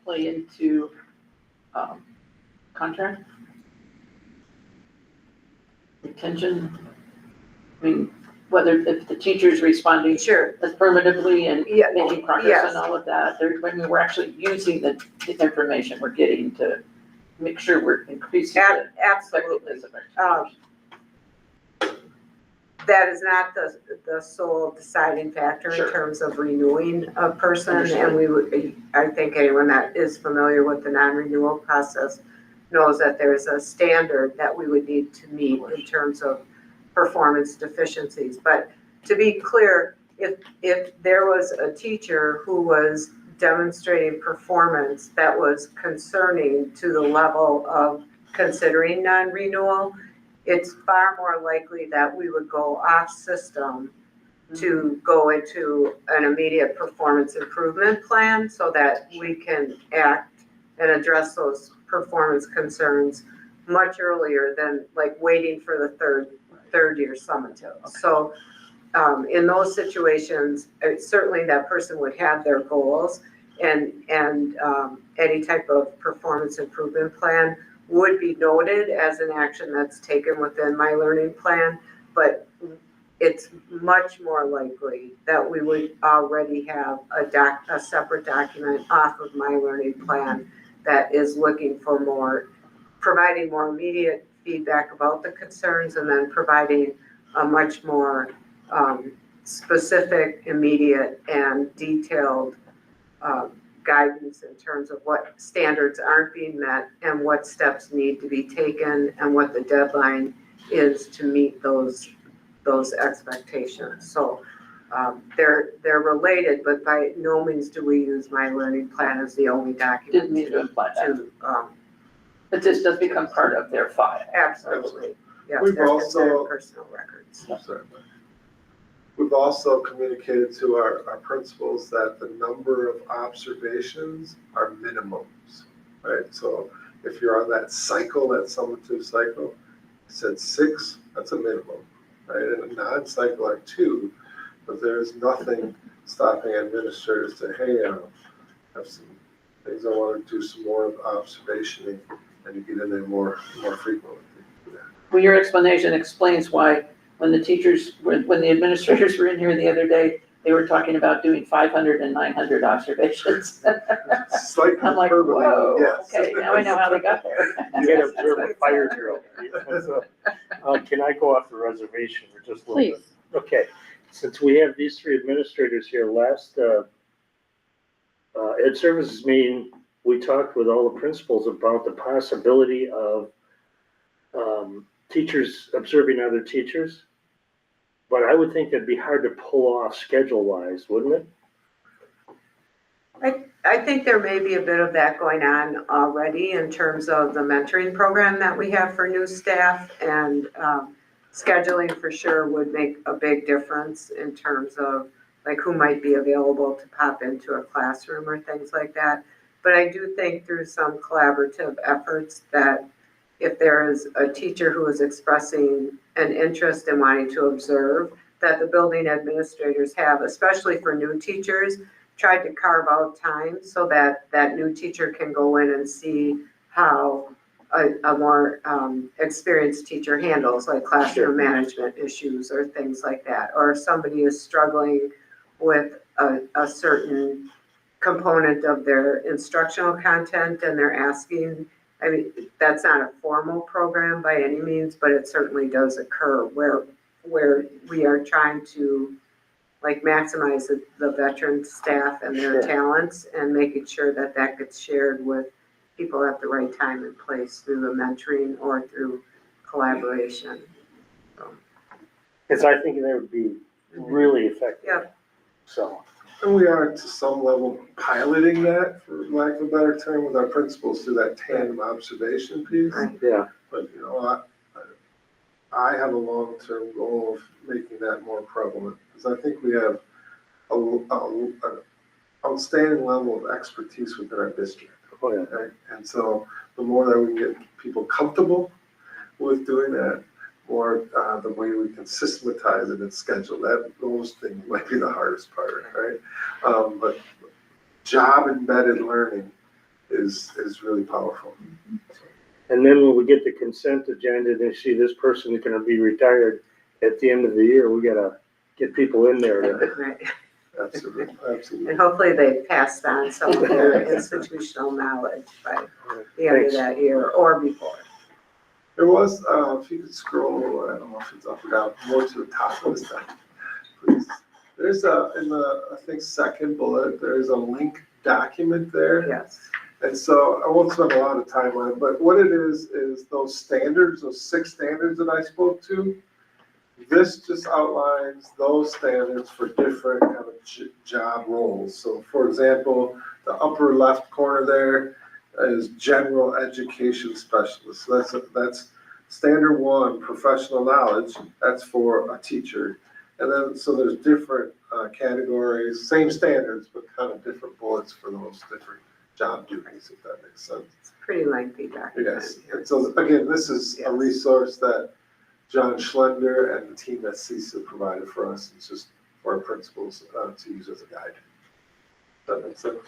play into contract retention. I mean, whether if the teacher's responding Sure. affirmatively and Yeah, making progress yes. and all of that, we're actually using the information we're getting to make sure we're increasing the Absolutely. effectiveness of our teachers. That is not the sole deciding factor in Sure. terms of renewing a person. Understood. And we would, I think anyone that is familiar with the non-renewal process knows that there's a standard that we would need to meet in terms of performance deficiencies. But to be clear, if there was a teacher who was demonstrating performance that was concerning to the level of considering non-renewal, it's far more likely that we would go off system to go into an immediate performance improvement plan so that we can act and address those performance concerns much earlier than like waiting for the third year summative. So in those situations, certainly that person would have their goals and any type of performance improvement plan would be noted as an action that's taken within my learning plan, but it's much more likely that we would already have a separate document off of my learning plan that is looking for providing more immediate feedback about the concerns and then providing a much more specific, immediate, and detailed guidance in terms of what standards aren't being met and what steps need to be taken and what the deadline is to meet those expectations. So they're related, but by no means do we use my learning plan as the only document. Didn't mean to imply that. To, But this does become part of their file. absolutely, yeah, We've they're also- considered personal records. Certainly. We've also communicated to our principals that the number of observations are minimums, right? So if you're on that cycle, that summative cycle, I said 6, that's a minimum, right? And a non-cycle are 2, but there's nothing stopping administrators to, hey, I have some things I want to do some more observationing and to get in there more frequently. Well, your explanation explains why when the administrators were in here the other day, they were talking about doing 500 and 900 observations. Slight I'm like, hyperbole, whoa, yes. okay, now I know how they got there. You gotta observe a fire drill. Can I go off the reservation for just a little bit? Please. Okay, since we have these 3 administrators here, last Ed Services meeting, we talked with all the principals about the possibility of teachers observing other teachers. But I would think that'd be hard to pull off schedule-wise, wouldn't it? I think there may be a bit of that going on already in terms of the mentoring program that we have for new staff, and scheduling for sure would make a big difference in terms of like who might be available to pop into a classroom or things like that. But I do think through some collaborative efforts that if there is a teacher who is expressing an interest in wanting to observe, that the building administrators have, especially for new teachers, tried to carve out time so that that new teacher can go in and see how a more experienced teacher handles like classroom management issues or things like that. Or if somebody is struggling with a certain component of their instructional content and they're asking, I mean, that's not a formal program by any means, but it certainly does occur where we are trying to like maximize the veteran staff and their talents and making sure that that gets shared with people at the right time and place through the mentoring or through collaboration. Because I think that would be really effective. Yeah. So, And we are to some level piloting that, for lack of a better term, with our principals through that tandem observation piece. Right. yeah, But, you know, I have a long-term goal of making that more prevalent, because I think we have an outstanding level of expertise within our district. oh yeah. Right? And so the more that we get people comfortable with doing that, or the way we can systematize it and schedule that, those things might be the hardest part, right? But job embedded learning is really powerful. And then when we get the consent agenda, they see this person is gonna be retired at the end of the year, we gotta get people in there to, Right. Absolutely, absolutely. And hopefully they passed on some of their institutional knowledge by the end of Thanks. that year or before. There was, if you could scroll, I don't know if it's up or down, more to the top of this time, please. There's in the, I think, second bullet, there's a link document there. Yes. And so I won't spend a lot of time on it, but what it is those standards, those 6 standards that I spoke to. This just outlines those standards for different kind of job roles. So for example, the upper left corner there is general education specialist. So that's standard 1, professional knowledge. That's for a teacher. And then, so there's different categories, same standards, but kind of different bullets for those different job duties, if that makes sense. It's a pretty lengthy document. Yes, and so again, this is a resource that John Schlender and the team at CISA provided for us. It's just for our principals to use as a guide. That makes sense.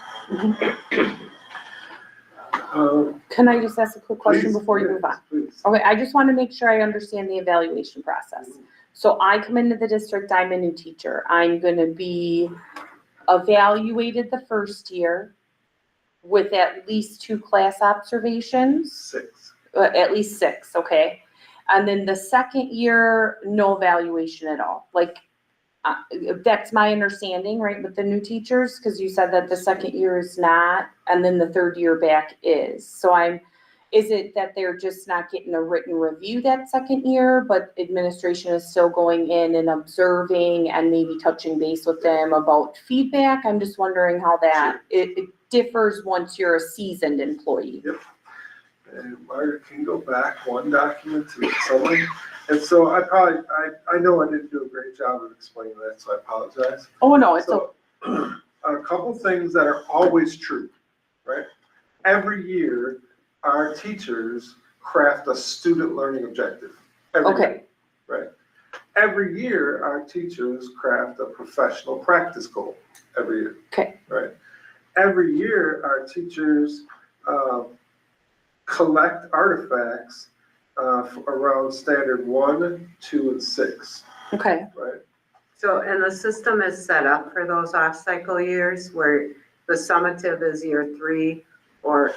Can I just ask a quick question Please, before you yes, move on? please. Okay, I just want to make sure I understand the evaluation process. So I come into the district, I'm a new teacher. I'm gonna be evaluated the first year with at least 2 class observations, 6. at least 6, okay? And then the second year, no evaluation at all. Like, that's my understanding, right, with the new teachers? Because you said that the second year is not, and then the third year back is. So is it that they're just not getting a written review that second year, but administration is still going in and observing and maybe touching base with them about feedback? I'm just wondering how that, it differs once you're a seasoned employee. And Margaret, can you go back one document to the summary? And so I know I didn't do a great job of explaining that, so I apologize. Oh, no, it's, So, a couple things that are always true, right? Every year, our teachers craft a student learning objective. Every year, okay, right? Every year, our teachers craft a professional practice goal, every year. Okay. Right? Every year, our teachers collect artifacts around standard 1, 2, and 6, okay, right? So, and the system is set up for those off-cycle years where the summative is year 3, or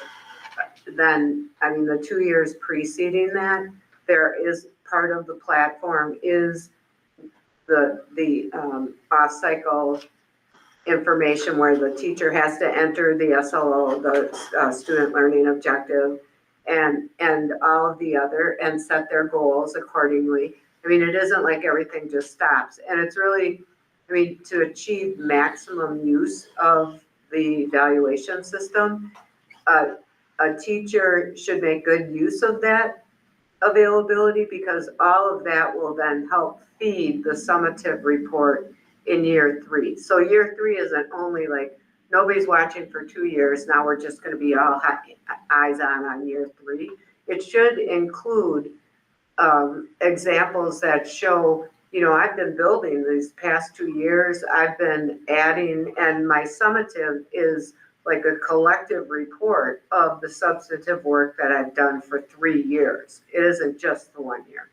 then, the 2 years preceding that, there is part of the platform is the off-cycle information where the teacher has to enter the SLO, the student learning objective, and all of the other, and set their goals accordingly. It isn't like everything just stops. And it's really, to achieve maximum use of the evaluation system, a teacher should make good use of that availability, because all of that will then help feed the summative report in year 3. So year 3 isn't only like, nobody's watching for 2 years, now we're just gonna be all eyes on year 3. It should include examples that show, I've been building these past 2 years, I've been adding, and my summative is like a collective report of the substantive work that I've done for 3 years. It isn't just the 1 year.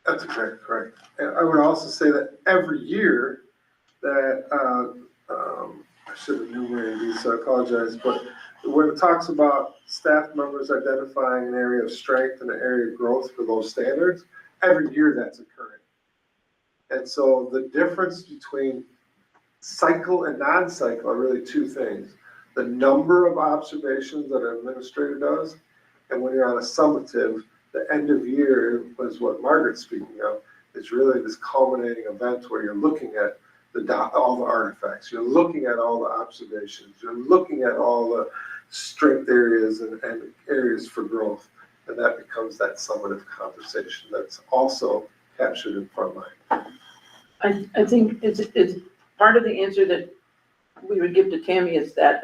That's correct. And I would also say that every year that, I should have enumerated these, so I apologize, but when it talks about staff members identifying an area of strength and an area of growth for those standards, every year that's occurring. And so the difference between cycle and non-cycle are really 2 things. The number of observations that an administrator does, and when you're on a summative, the end of year was what Margaret's speaking of. It's really this culminating event where you're looking at all the artifacts, you're looking at all the observations, you're looking at all the strength areas and areas for growth, and that becomes that summative conversation that's also captured in Frontline. I think it's part of the answer that we would give to Tammy is that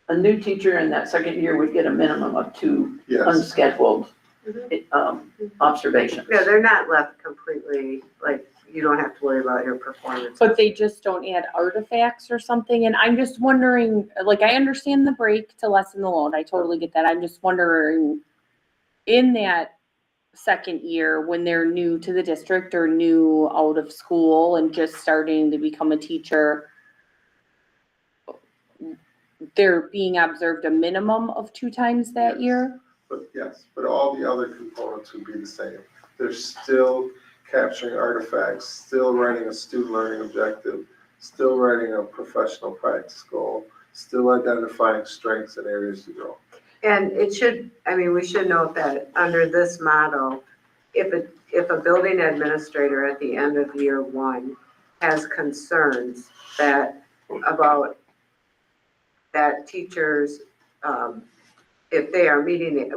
a new teacher in that second year would get a minimum of 2 Yes, unscheduled observations. Yeah, they're not left completely, like, you don't have to worry about your performance. but they just don't add artifacts or something, and I'm just wondering, like, I understand the break to lessen the load, I totally get that, I'm just wondering, in that second year, when they're new to the district or new out of school and just starting to become a teacher, they're being observed a minimum of 2 times that year? but all the other components would be the same. They're still capturing artifacts, still writing a student learning objective, still writing a professional practice goal, still identifying strengths and areas to grow. And it should, we should note that under this model, if a building administrator at the end of year 1 has concerns about that teachers, if they are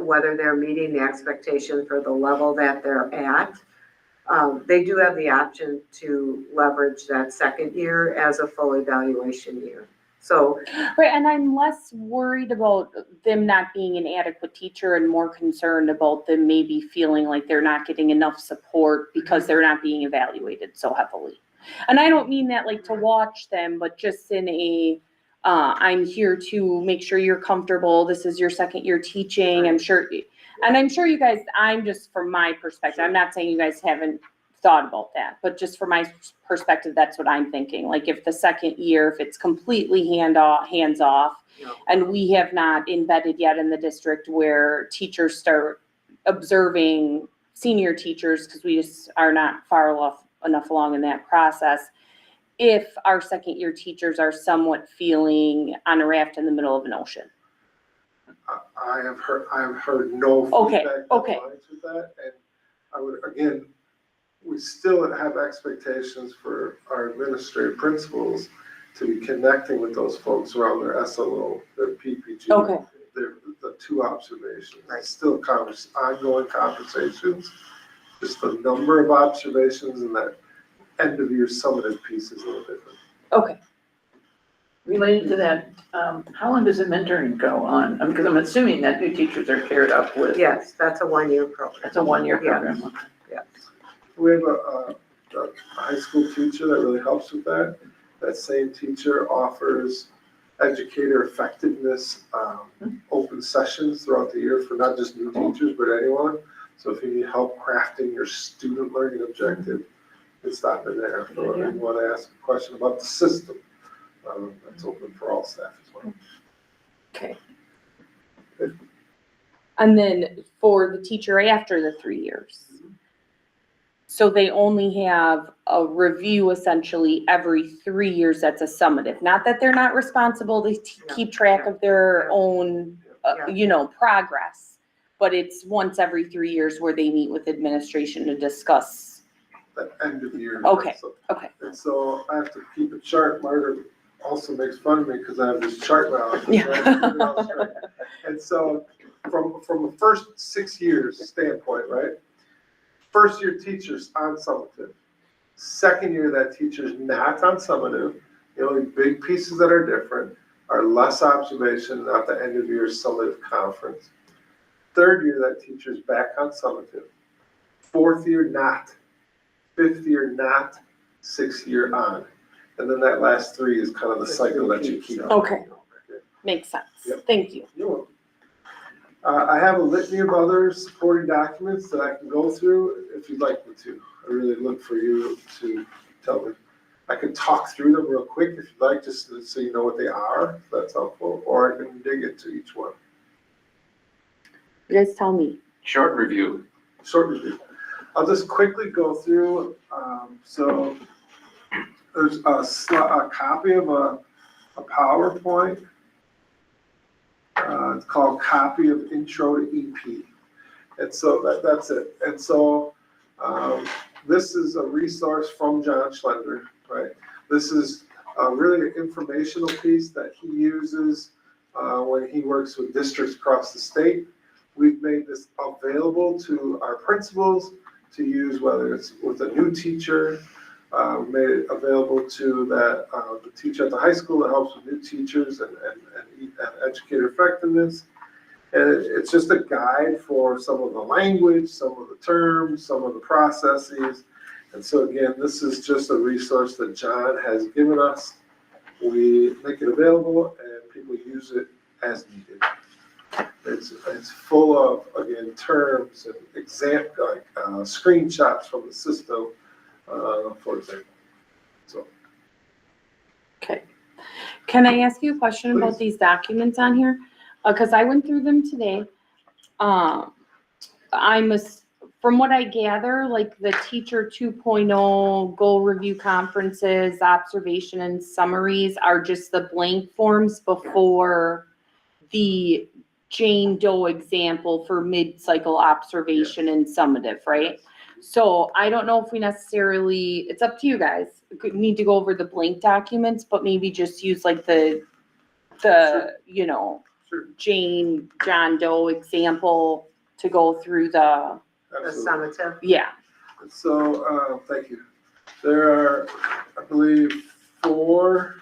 whether they're meeting the expectation for the level that they're at, they do have the option to leverage that second year as a full evaluation year. So, Right, and I'm less worried about them not being an adequate teacher and more concerned about them maybe feeling like they're not getting enough support because they're not being evaluated so heavily. And I don't mean that like to watch them, but just in a, I'm here to make sure you're comfortable, this is your second year teaching, I'm sure, and I'm sure you guys, I'm just from my perspective, I'm not saying you guys haven't thought about that, but just from my perspective, that's what I'm thinking. Like if the second year, if it's completely hands off, No. and we have not embedded yet in the district where teachers start observing senior teachers, because we just are not far enough along in that process. If our second year teachers are somewhat feeling on a raft in the middle of an ocean. I have heard no Okay, feedback okay. that aligns with that, and I would, again, we still have expectations for our administrative principals to be connecting with those folks around their SLO, their PPG. Okay. The two observations. Right. Still ongoing conversations, just the number of observations and that end of year summative piece is a little different. Okay. Related to that, how long does the mentoring go on? Because I'm assuming that new teachers are paired up with. yes, that's a one-year program. That's a one-year Yeah. program. We have a high school teacher that really helps with that. That same teacher offers educator effectiveness, open sessions throughout the year for not just new teachers, but anyone. So if you need help crafting your student learning objective, it's stop in there. If you want to ask a question about the system, that's open for all staff as well. Okay. And then for the teacher after the 3 years. So they only have a review essentially every 3 years that's a summative. Not that they're not responsible to keep track of their own, progress. But it's once every 3 years where they meet with administration to discuss. That end of year. Okay, So- okay. And so I have to keep a chart. Margaret also makes fun of me because I have this chart now. Yeah. And so from the first 6 years standpoint, right? First year teacher's on summative. Second year, that teacher's not on summative. The only big pieces that are different are less observation at the end of year summative conference. Third year, that teacher's back on summative. Fourth year, not. Fifth year, not. Sixth year, on. And then that last 3 is kind of the cycle that you keep. Okay. Makes sense. Yep. Thank you. You're welcome. I have a litany of other supporting documents that I can go through if you'd like me to. I really look for you to tell me. I can talk through them real quick if you'd like, just so you know what they are, if that's helpful, or I can dig into each one. You guys tell me. Short review. Short review. I'll just quickly go through, so there's a copy of a PowerPoint. It's called Copy of Intro to EP. And so that's it. And so this is a resource from John Schlender, right? This is really an informational piece that he uses when he works with districts across the state. We've made this available to our principals to use, whether it's with a new teacher, made it available to the teacher at the high school that helps with new teachers and educator effectiveness. And it's just a guide for some of the language, some of the terms, some of the processes. And so again, this is just a resource that John has given us. We make it available and people use it as needed. It's full of, again, terms and screenshots from the system, for example. So. Okay. Can I ask you a question about these documents on here? Because I went through them today. From what I gather, like the Teacher 2.0 goal review conferences, observation and summaries are just the blank forms before the Jane Doe example for mid-cycle observation and summative, right? So I don't know if we necessarily, it's up to you guys, need to go over the blank documents, but maybe just use like the Sure. John Doe example to go through the, Absolutely. summative. yeah. So, thank you. There are, I believe, four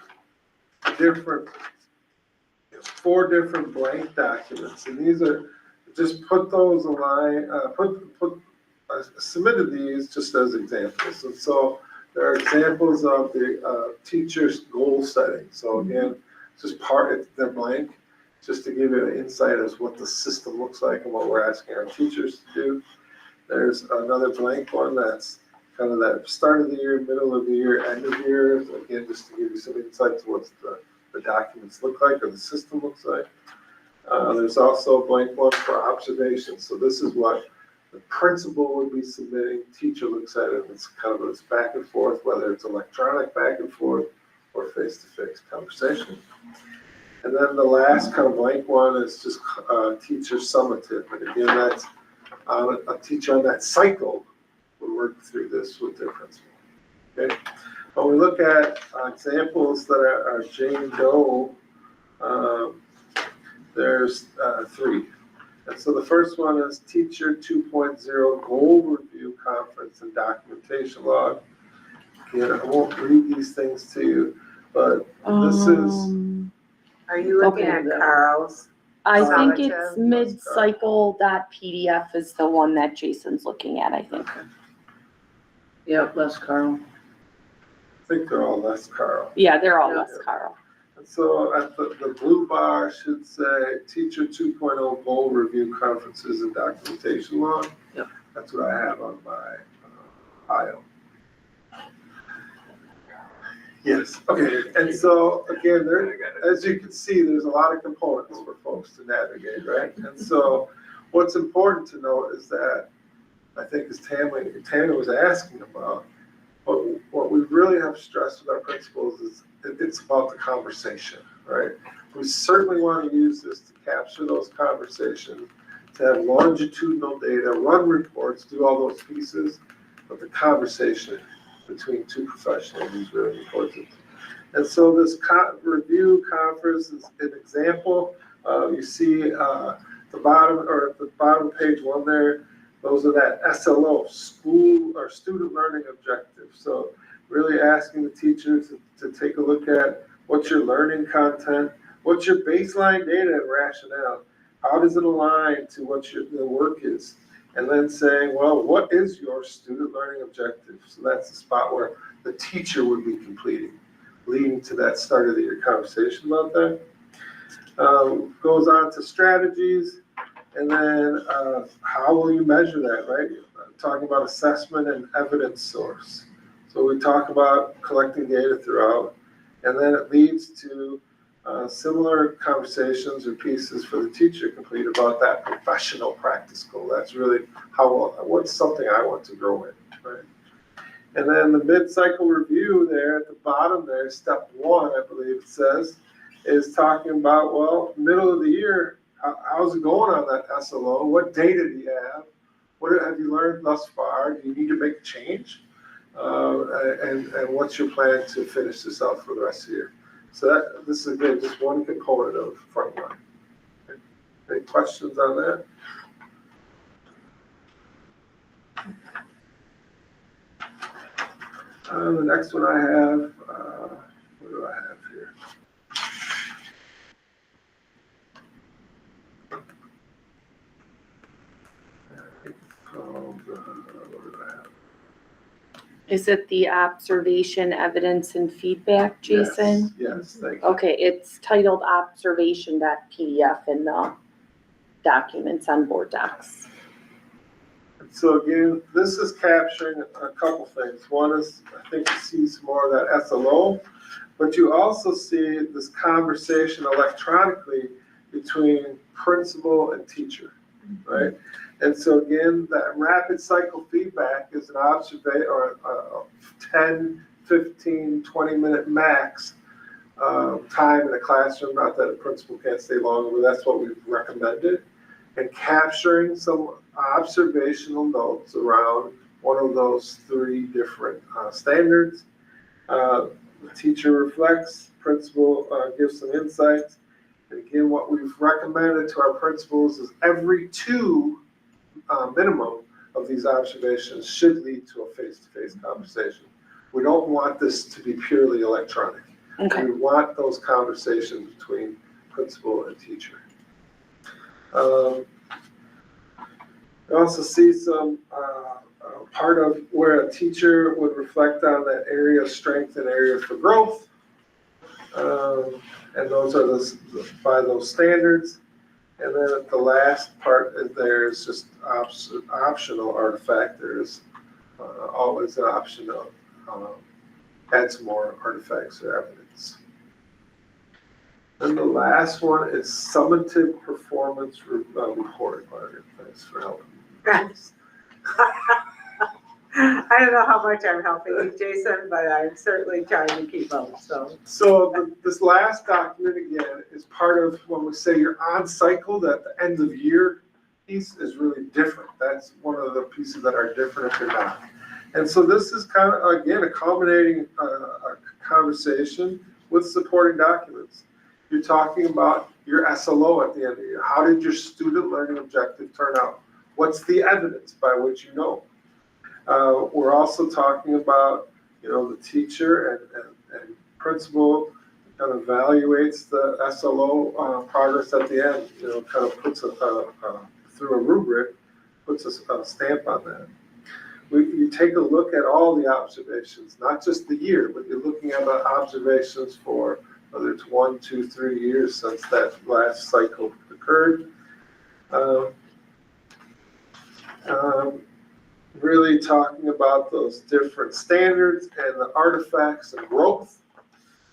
different, 4 different blank documents, and these are, just put those align, submitted these just as examples, and so there are examples of the teacher's goal setting. So again, just they're blank, just to give you an insight as what the system looks like and what we're asking our teachers to do. There's another blank one that's kind of that start of the year, middle of the year, end of the year. Again, just to give you some insight to what the documents look like or the system looks like. There's also a blank one for observations. So this is what the principal would be submitting, teacher looks at it, it's kind of this back and forth, whether it's electronic back and forth or face-to-face conversation. And then the last kind of blank one is just teacher summative. And again, that's a teacher on that cycle would work through this with their principal. Okay. When we look at examples that are Jane Doe, there's 3. And so the first one is Teacher 2.0 Goal Review Conference and Documentation Log. Again, I won't read these things to you, but this is. Are you looking Okay. at Carl's? I think Summative. it's midcycle.pdf is the one that Jason's looking at, I think. Yeah, Les Carl. I think they're all less Carl. Yeah, they're all Yeah. less Carl. And so at the blue bar should say Teacher 2.0 Goal Review Conferences and Documentation Log. Yep. That's what I have on my file. Yes, okay, and so again, as you can see, there's a lot of components for folks to navigate, right? And so what's important to note is that, I think as Tammy was asking about, what we really have stressed with our principals is it's about the conversation, right? We certainly want to use this to capture those conversations, to have longitudinal data, run reports, do all those pieces, but the conversation between 2 professionals is really important. And so this review conference is an example. You see the bottom of page 1 there, those are that SLO, school or student learning objective. So really asking the teachers to take a look at what's your learning content, what's your baseline data and rationale, how does it align to what the work is? And then saying, well, what is your student learning objective? So that's the spot where the teacher would be completing, leading to that start of the year conversation about that. Goes on to strategies, and then how will you measure that, right? Talking about assessment and evidence source. So we talk about collecting data throughout, and then it leads to similar conversations or pieces for the teacher to complete about that professional practice goal. That's really what's something I want to grow in, right? And then the mid-cycle review there at the bottom there, step 1, I believe it says, is talking about, well, middle of the year, how's it going on that SLO? What data do you have? What have you learned thus far? Do you need to make a change? And what's your plan to finish this out for the rest of the year? So this is, again, just one component of Frontline. Okay. Any questions on that? The next one I have, what do I have here? What do I have? Is it the observation, evidence, and feedback, Jason? Yes, thank you. Okay, it's titled observation.pdf in the documents on board docs. So again, this is capturing a couple things. One is, I think you see some more of that SLO, but you also see this conversation electronically between principal and teacher, right? And so again, that rapid cycle feedback is an observation or a 10, 15, 20-minute max time in a classroom. Not that a principal can't stay longer, but that's what we've recommended. And capturing some observational notes around one of those 3 different standards. The teacher reflects, principal gives some insights. And again, what we've recommended to our principals is every 2 minimum of these observations should lead to a face-to-face conversation. We don't want this to be purely electronic. Okay. We want those conversations between principal and teacher. I also see some, part of where a teacher would reflect on that area of strength and areas for growth. And those are by those standards. And then the last part is there's just optional artifact. There's always an option to add some more artifacts or evidence. And the last one is summative performance report. Margaret, thanks for helping. I don't know how much I'm helping you, Jason, but I'm certainly trying to keep up, so. So this last document, again, is part of when we say you're on cycle, that the end of year piece is really different. That's one of the pieces that are different if you're not. And so this is kind of, again, a culminating a conversation with supporting documents. You're talking about your SLO at the end of the year. How did your student learning objective turn out? What's the evidence by which you know? We're also talking about, the teacher and principal kind of evaluates the SLO progress at the end, kind of puts through a rubric, puts a stamp on that. You take a look at all the observations, not just the year, but you're looking at the observations for whether it's 1, 2, 3 years since that last cycle occurred. Really talking about those different standards and the artifacts and growth.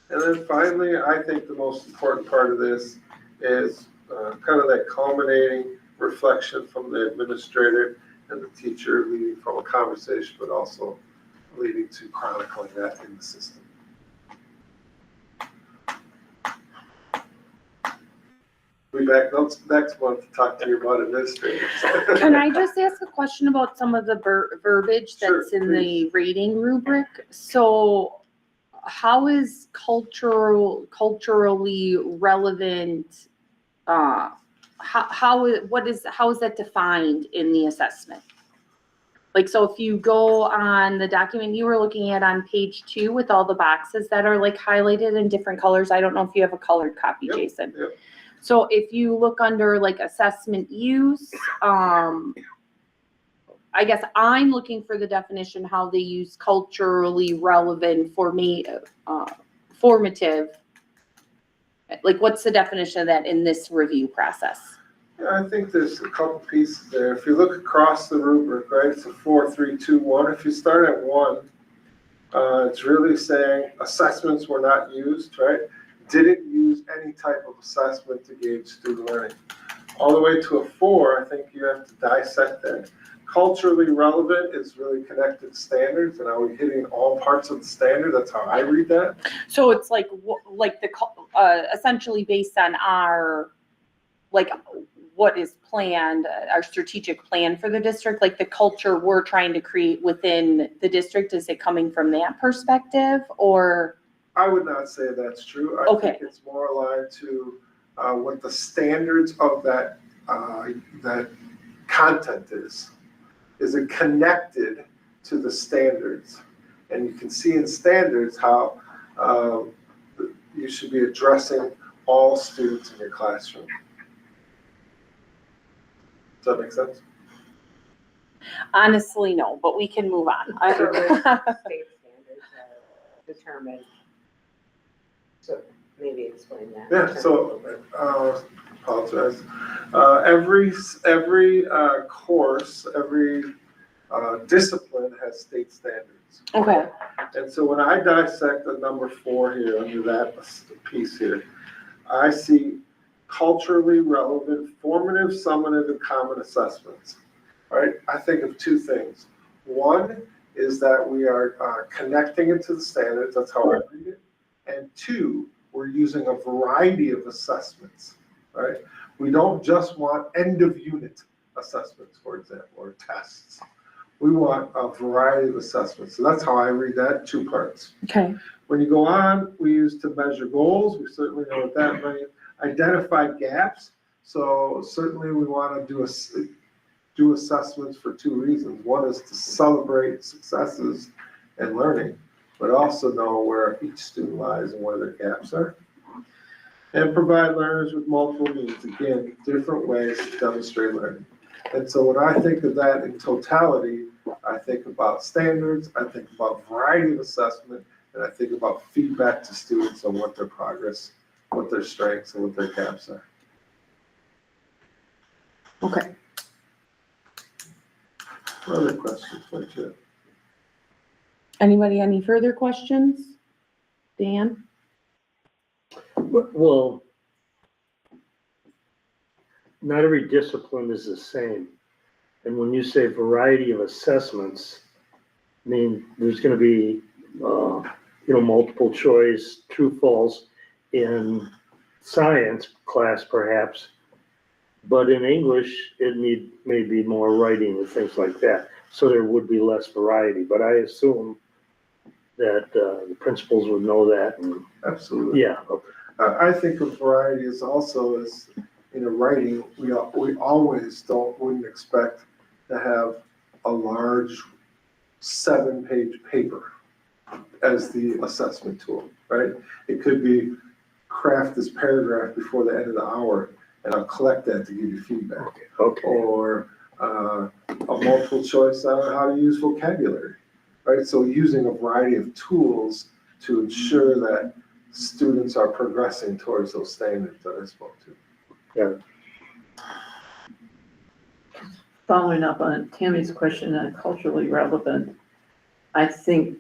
And then finally, I think the most important part of this is kind of that culminating reflection from the administrator and the teacher, leading from a conversation, but also leading to chronicling that in the system. We'll be back next month to talk to you about administrators. Can I just ask a question about some of the verbiage Sure, that's in the rating rubric? So how is culturally relevant, how is that defined in the assessment? Like, so if you go on the document you were looking at on page 2 with all the boxes that are like highlighted in different colors, I don't know if you have a colored copy, Yep, Jason. yep. So if you look under like assessment use, I guess I'm looking for the definition, how they use culturally relevant formative. Like, what's the definition of that in this review process? Yeah, I think there's a couple pieces there. If you look across the rubric, right, it's a 4, 3, 2, 1. If you start at 1, it's really saying assessments were not used, right? Didn't use any type of assessment to gauge student learning. All the way to a 4, I think you have to dissect that. Culturally relevant is really connected to standards, and are we hitting all parts of the standard? That's how I read that. So it's like, essentially based on our, like, what is planned, our strategic plan for the district, like the culture we're trying to create within the district, is it coming from that perspective, or? I would not say that's true. I Okay. think it's more aligned to what the standards of that content is. Is it connected to the standards? And you can see in standards how you should be addressing all students in your classroom. Does that make sense? Honestly, no, but we can move on. So there's state standards are determined. So maybe explain that. Yeah, so, apologize. Every course, every discipline has state standards. Okay, And so when I dissect the number 4 here, under that piece here, I see culturally relevant, formative, summative, and common assessments. All right, I think of 2 things. One is that we are connecting it to the standards, that's how I read it. And 2, we're using a variety of assessments, right? We don't just want end of unit assessments, for example, or tests. We want a variety of assessments. So that's how I read that, 2 parts. okay. When you go on, we use to measure goals. We certainly know what that means. Identify gaps. So certainly we want to do assessments for 2 reasons. One is to celebrate successes and learning, but also know where each student lies and where their gaps are. And provide learners with multiple needs, again, different ways to demonstrate learning. And so when I think of that in totality, I think about standards, I think about variety of assessment, and I think about feedback to students on what their progress, what their strengths, and what their gaps are. Okay. Other questions, my Chip? Anybody, any further questions? Dan? Well, not every discipline is the same. And when you say variety of assessments, I mean, there's gonna be, multiple choice, true, false in science class perhaps. But in English, may be more writing and things like that. So there would be less variety, but I assume that, the principals would know that and, Absolutely. yeah, okay. I think of variety as also as, in a writing, we always wouldn't expect to have a large 7-page paper as the assessment tool, right? It could be craft this paragraph before the end of the hour, and I'll collect that to give you feedback. Okay. Or a multiple choice on how to use vocabulary, right? So using a variety of tools to ensure that students are progressing towards those standards that I spoke to. Following up on Tammy's question on culturally relevant, I think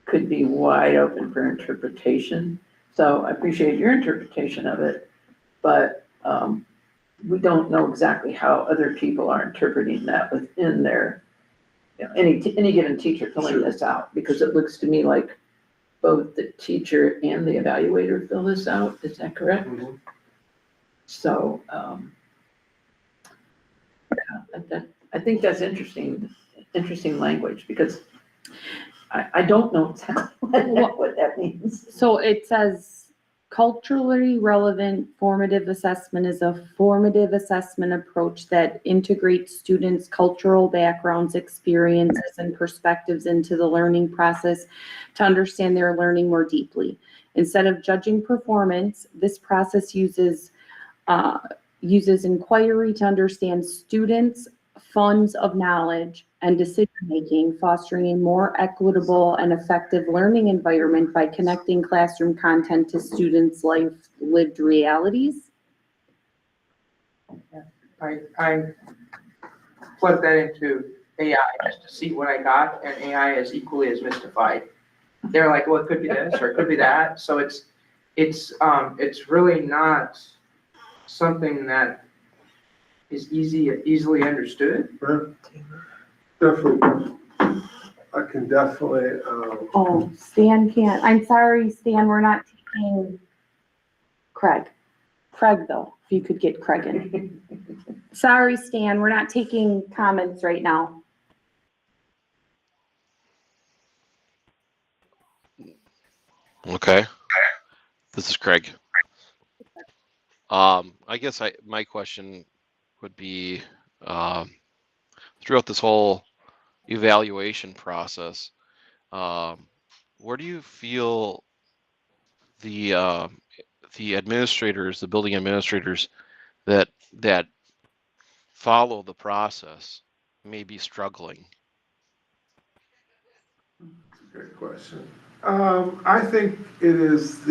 could be wide open for interpretation. So I appreciate your interpretation of it, but we don't know exactly how other people are interpreting that within their, any given teacher filling this out, because it looks to me like both the teacher and the evaluator fill this out. Is that correct? Mhm. So, I think that's interesting language, because I don't know exactly what that means. So it says culturally relevant formative assessment is a formative assessment approach that integrates students' cultural backgrounds, experiences, and perspectives into the learning process to understand their learning more deeply. Instead of judging performance, this process uses inquiry to understand students' funds of knowledge and decision-making, fostering a more equitable and effective learning environment by connecting classroom content to students' lived realities. I plugged that into AI just to see what I got, and AI is equally as mystified. They're like, well, it could be this or it could be that. So it's really not something that is easily understood. Right. Definitely. I can definitely, Oh, Stan can't. I'm sorry, Stan, we're not taking Craig. Craig, though, if you could get Craig in. Sorry, Stan, we're not taking comments right now. Okay, this is Craig. I guess my question would be, throughout this whole evaluation process, where do you feel the administrators, the building administrators that follow the process may be struggling? great question. I think it is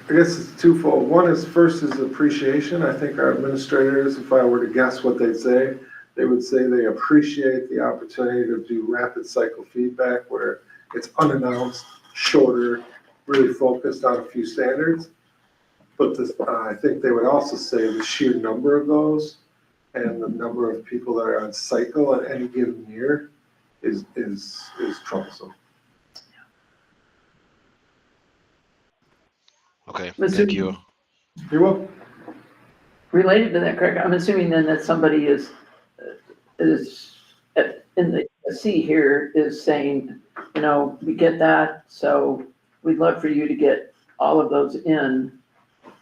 I guess it's twofold. One is appreciation. I think our administrators, if I were to guess what they'd say, they would say they appreciate the opportunity to do rapid cycle feedback where it's unannounced, shorter, really focused on a few standards. But I think they would also say the sheer number of those and the number of people that are on cycle at any given year is troublesome. Okay, Let's thank do- you. You're welcome. Related to that, Craig, I'm assuming then that somebody is in the C here is saying, we get that, so we'd love for you to get all of those in,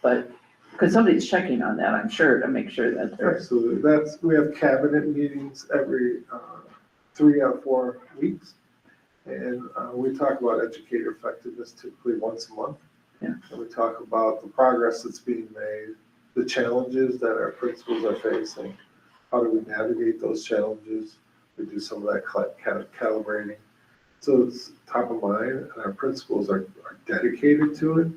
but, because somebody's checking on that, I'm sure, to make sure that they're. Absolutely. We have cabinet meetings every 3 or 4 weeks. And we talk about educator effectiveness typically once a month. Yeah. And we talk about the progress that's being made, the challenges that our principals are facing. How do we navigate those challenges? We do some of that kind of calibrating. So it's top of mind, and our principals are dedicated to it.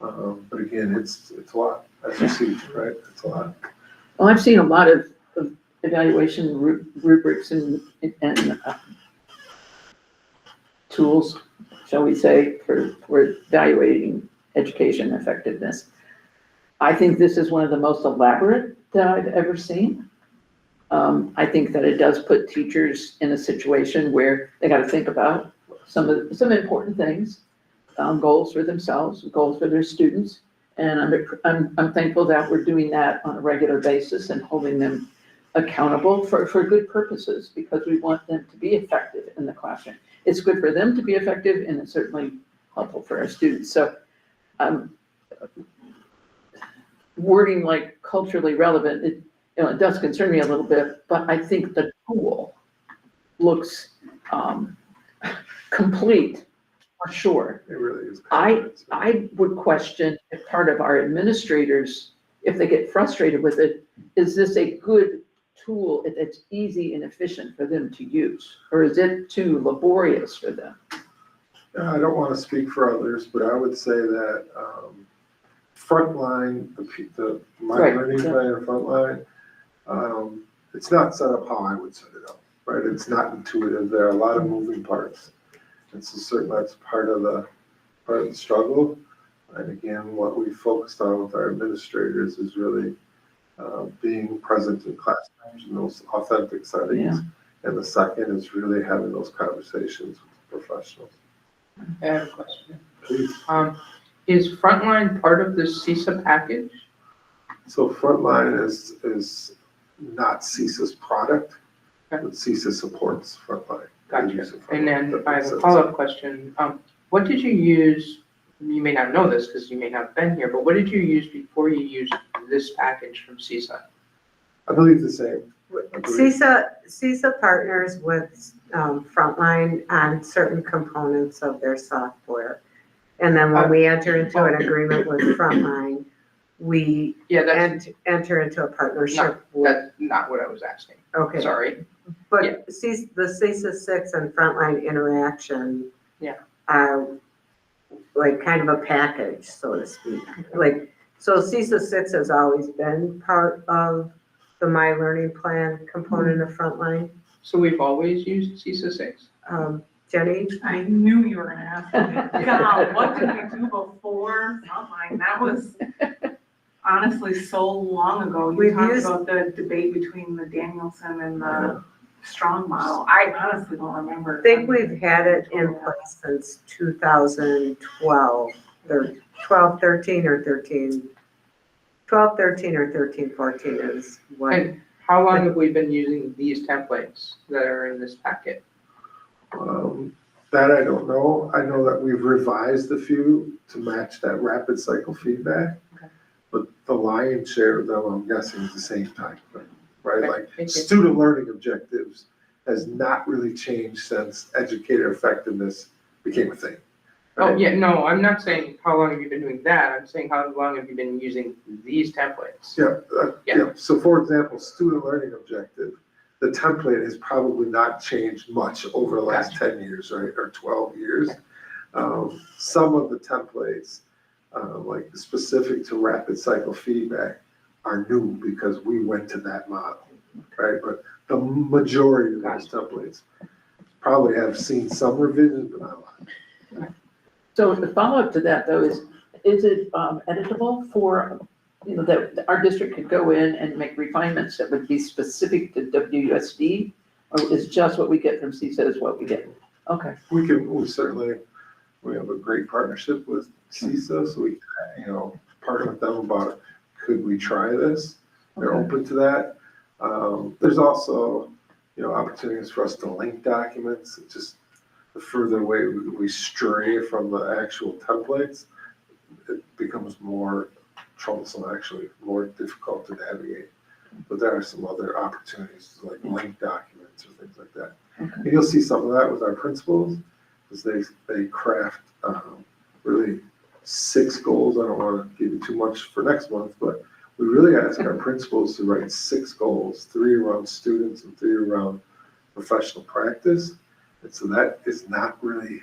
But again, it's a lot, as you see, right? It's a lot. Well, I've seen a lot of evaluation rubrics and tools, shall we say, for evaluating education effectiveness. I think this is one of the most elaborate that I've ever seen. I think that it does put teachers in a situation where they got to think about some important things, goals for themselves, goals for their students. And I'm thankful that we're doing that on a regular basis and holding them accountable for good purposes, because we want them to be effective in the classroom. It's good for them to be effective, and it's certainly helpful for our students. So wording like culturally relevant, it does concern me a little bit, but I think the tool looks complete for sure. It really is. I would question if part of our administrators, if they get frustrated with it, is this a good tool that's easy and efficient for them to use? Or is it too laborious for them? I don't want to speak for others, but I would say that frontline, my Right, learning yeah. plan frontline, it's not set up how I would set it up, right? It's not intuitive. There are a lot of moving parts. And so certainly that's part of the struggle. And again, what we focused on with our administrators is really being present in classrooms in those authentic settings. Yeah. And the second is really having those conversations with professionals. I have a question. Please. Is Frontline part of the CISA package? So Frontline is not CISA's product, Okay. but CISA supports Frontline. Gotcha. And then I have a follow-up question. What did you use, you may not know this because you may not have been here, but what did you use before you used this package from CISA? I believe the same. CISA partners with Frontline on certain components of their software. And then when we enter into an agreement with Frontline, we Yeah, that's, enter into a partnership with, that's not what I was asking. okay. Sorry. But the CISA 6 and Frontline interaction. Yeah. Are like kind of a package, so to speak. Like, so CISA 6 has always been part of the My Learning Plan component of Frontline. So we've always used CISA 6? Jenny? I knew you were gonna ask me. God, what did we do before Frontline? That was honestly so long ago. You We've talked used- about the debate between the Danielson and the Strong model. I honestly don't remember. I think we've had it in place since 2012, or 12, 13, or 13. 12, 13, or 13, 14 is what. And how long have we been using these templates that are in this packet? That I don't know. I know that we've revised a few to match that rapid cycle feedback. Okay. But the lion's share of them, I'm guessing, is the same time, right? Okay, Like thank you. student learning objectives has not really changed since educator effectiveness became a thing. Oh, right? yeah, no, I'm not saying how long have you been doing that. I'm saying how long have you been using these templates? Yeah. So for example, student learning objective, the template has probably not changed much over the last 10 years, right, or 12 years. Some of the templates, like specific to rapid cycle feedback, are new because we went to that model, right? But the majority of those templates probably have seen some revisions, but not a lot. So the follow-up to that though is it editable for, that our district could go in and make refinements that would be specific to WUSD? Or is just what we get from CISA is what we get? Okay. We have a great partnership with CISA, so we, partner with them about, could we try this? They're Okay. open to that. There's also, opportunities for us to link documents. It's just the further away we stray from the actual templates, it becomes more troublesome, actually, more difficult to navigate. But there are some other opportunities like link documents or things like that. Okay. And you'll see some of that with our principals. is they craft, really 6 goals. I don't wanna give you too much for next month, but we really ask our principals to write 6 goals, 3 around students and 3 around professional practice. And so that is not really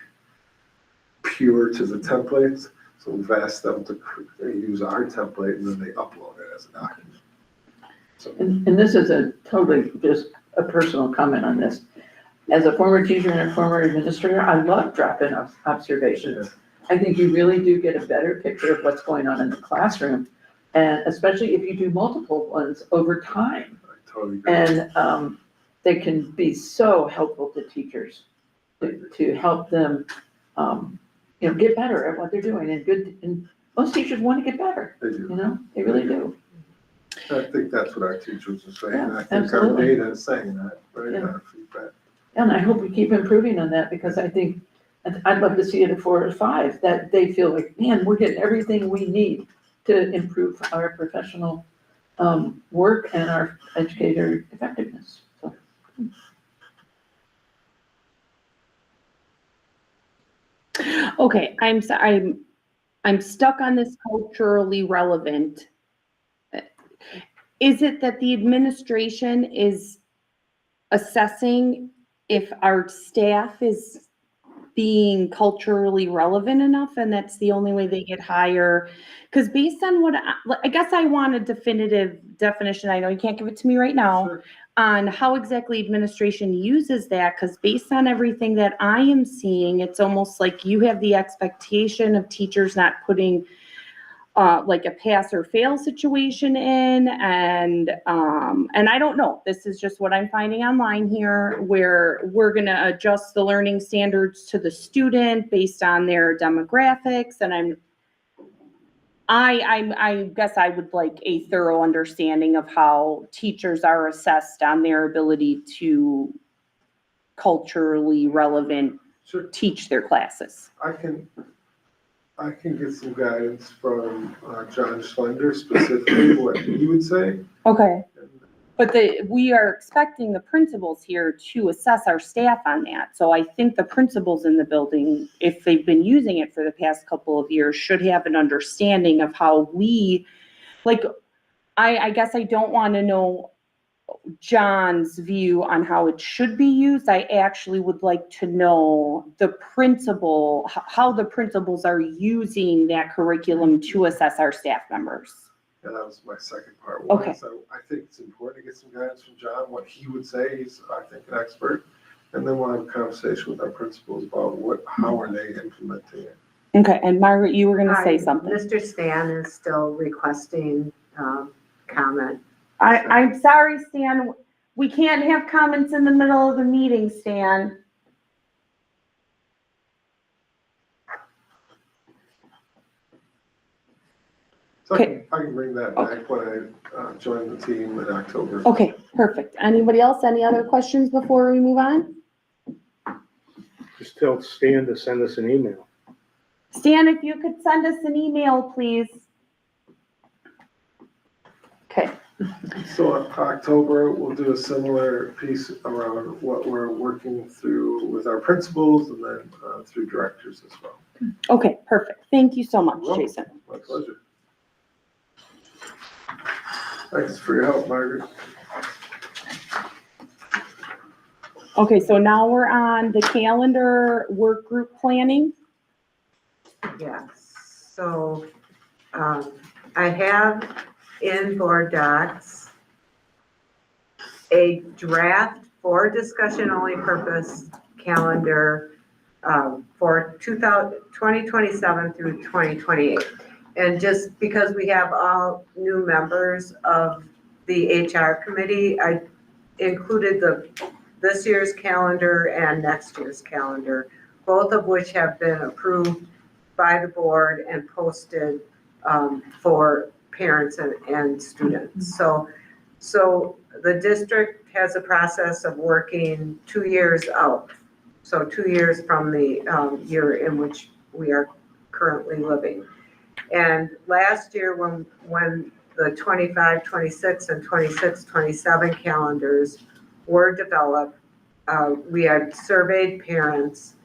pure to the templates. So we've asked them to use our template and then they upload it as a document. So And this is a totally just a personal comment on this. As a former teacher and a former administrator, I love drop-in observations. I think you really do get a better picture of what's going on in the classroom. And especially if you do multiple ones over time. I totally agree. And they can be so helpful to teachers to help them, get better at what they're doing and most teachers want to get better, They do. they really do. I think that's what our teachers are saying. Yeah, I think our absolutely. data is saying that, right? Yeah. Our feedback. And I hope we keep improving on that because I think, I'd love to see it at 4 or 5, that they feel like, man, we're getting everything we need to improve our professional work and our educator effectiveness. So, Okay, I'm stuck on this culturally relevant. Is it that the administration is assessing if our staff is being culturally relevant enough and that's the only way they get higher? Because based on what, I guess I want a definitive definition, I know you can't give it to me right now, Sure. on how exactly administration uses that, because based on everything that I am seeing, it's almost like you have the expectation of teachers not putting like a pass or fail situation in, and I don't know, this is just what I'm finding online here, where we're gonna adjust the learning standards to the student based on their demographics, and I guess I would like a thorough understanding of how teachers are assessed on their ability to culturally relevant Sure. teach their classes. I can get some guidance from John Schlender specifically what he would say. Okay. But we are expecting the principals here to assess our staff on that. So I think the principals in the building, if they've been using it for the past couple of years, should have an understanding of how we, like, I guess I don't want to know John's view on how it should be used. I actually would like to know the principal, how the principals are using that curriculum to assess our staff members. And that was my second part. Okay. So I think it's important to get some guidance from John, what he would say. He's, I think, an expert. And then we'll have a conversation with our principals about how are they implementing it. Okay, and Margaret, you were gonna say something. Mr. Stan is still requesting comment. I'm sorry, Stan, we can't have comments in the middle of the meeting, Stan. So Okay. I can bring that back when I join the team in October. Okay, perfect. Anybody else, any other questions before we move on? Just tell Stan to send us an email. Stan, if you could send us an email, please. Okay, So in October, we'll do a similar piece around what we're working through with our principals and then through directors as well. okay, perfect. Thank you so much, You're welcome. Jason. My pleasure. Thanks for your help, Margaret. Okay, so now we're on the calendar work group planning. Yes, so I have in board docs a draft for discussion only purpose calendar for 2027 through 2028. And just because we have all new members of the HR committee, I included this year's calendar and next year's calendar, both of which have been approved by the board and posted for parents and students. So the district has a process of working 2 years out. So 2 years from the year in which we are currently living. And last year when the 25, 26, and 26, 27 calendars were developed, we had surveyed parents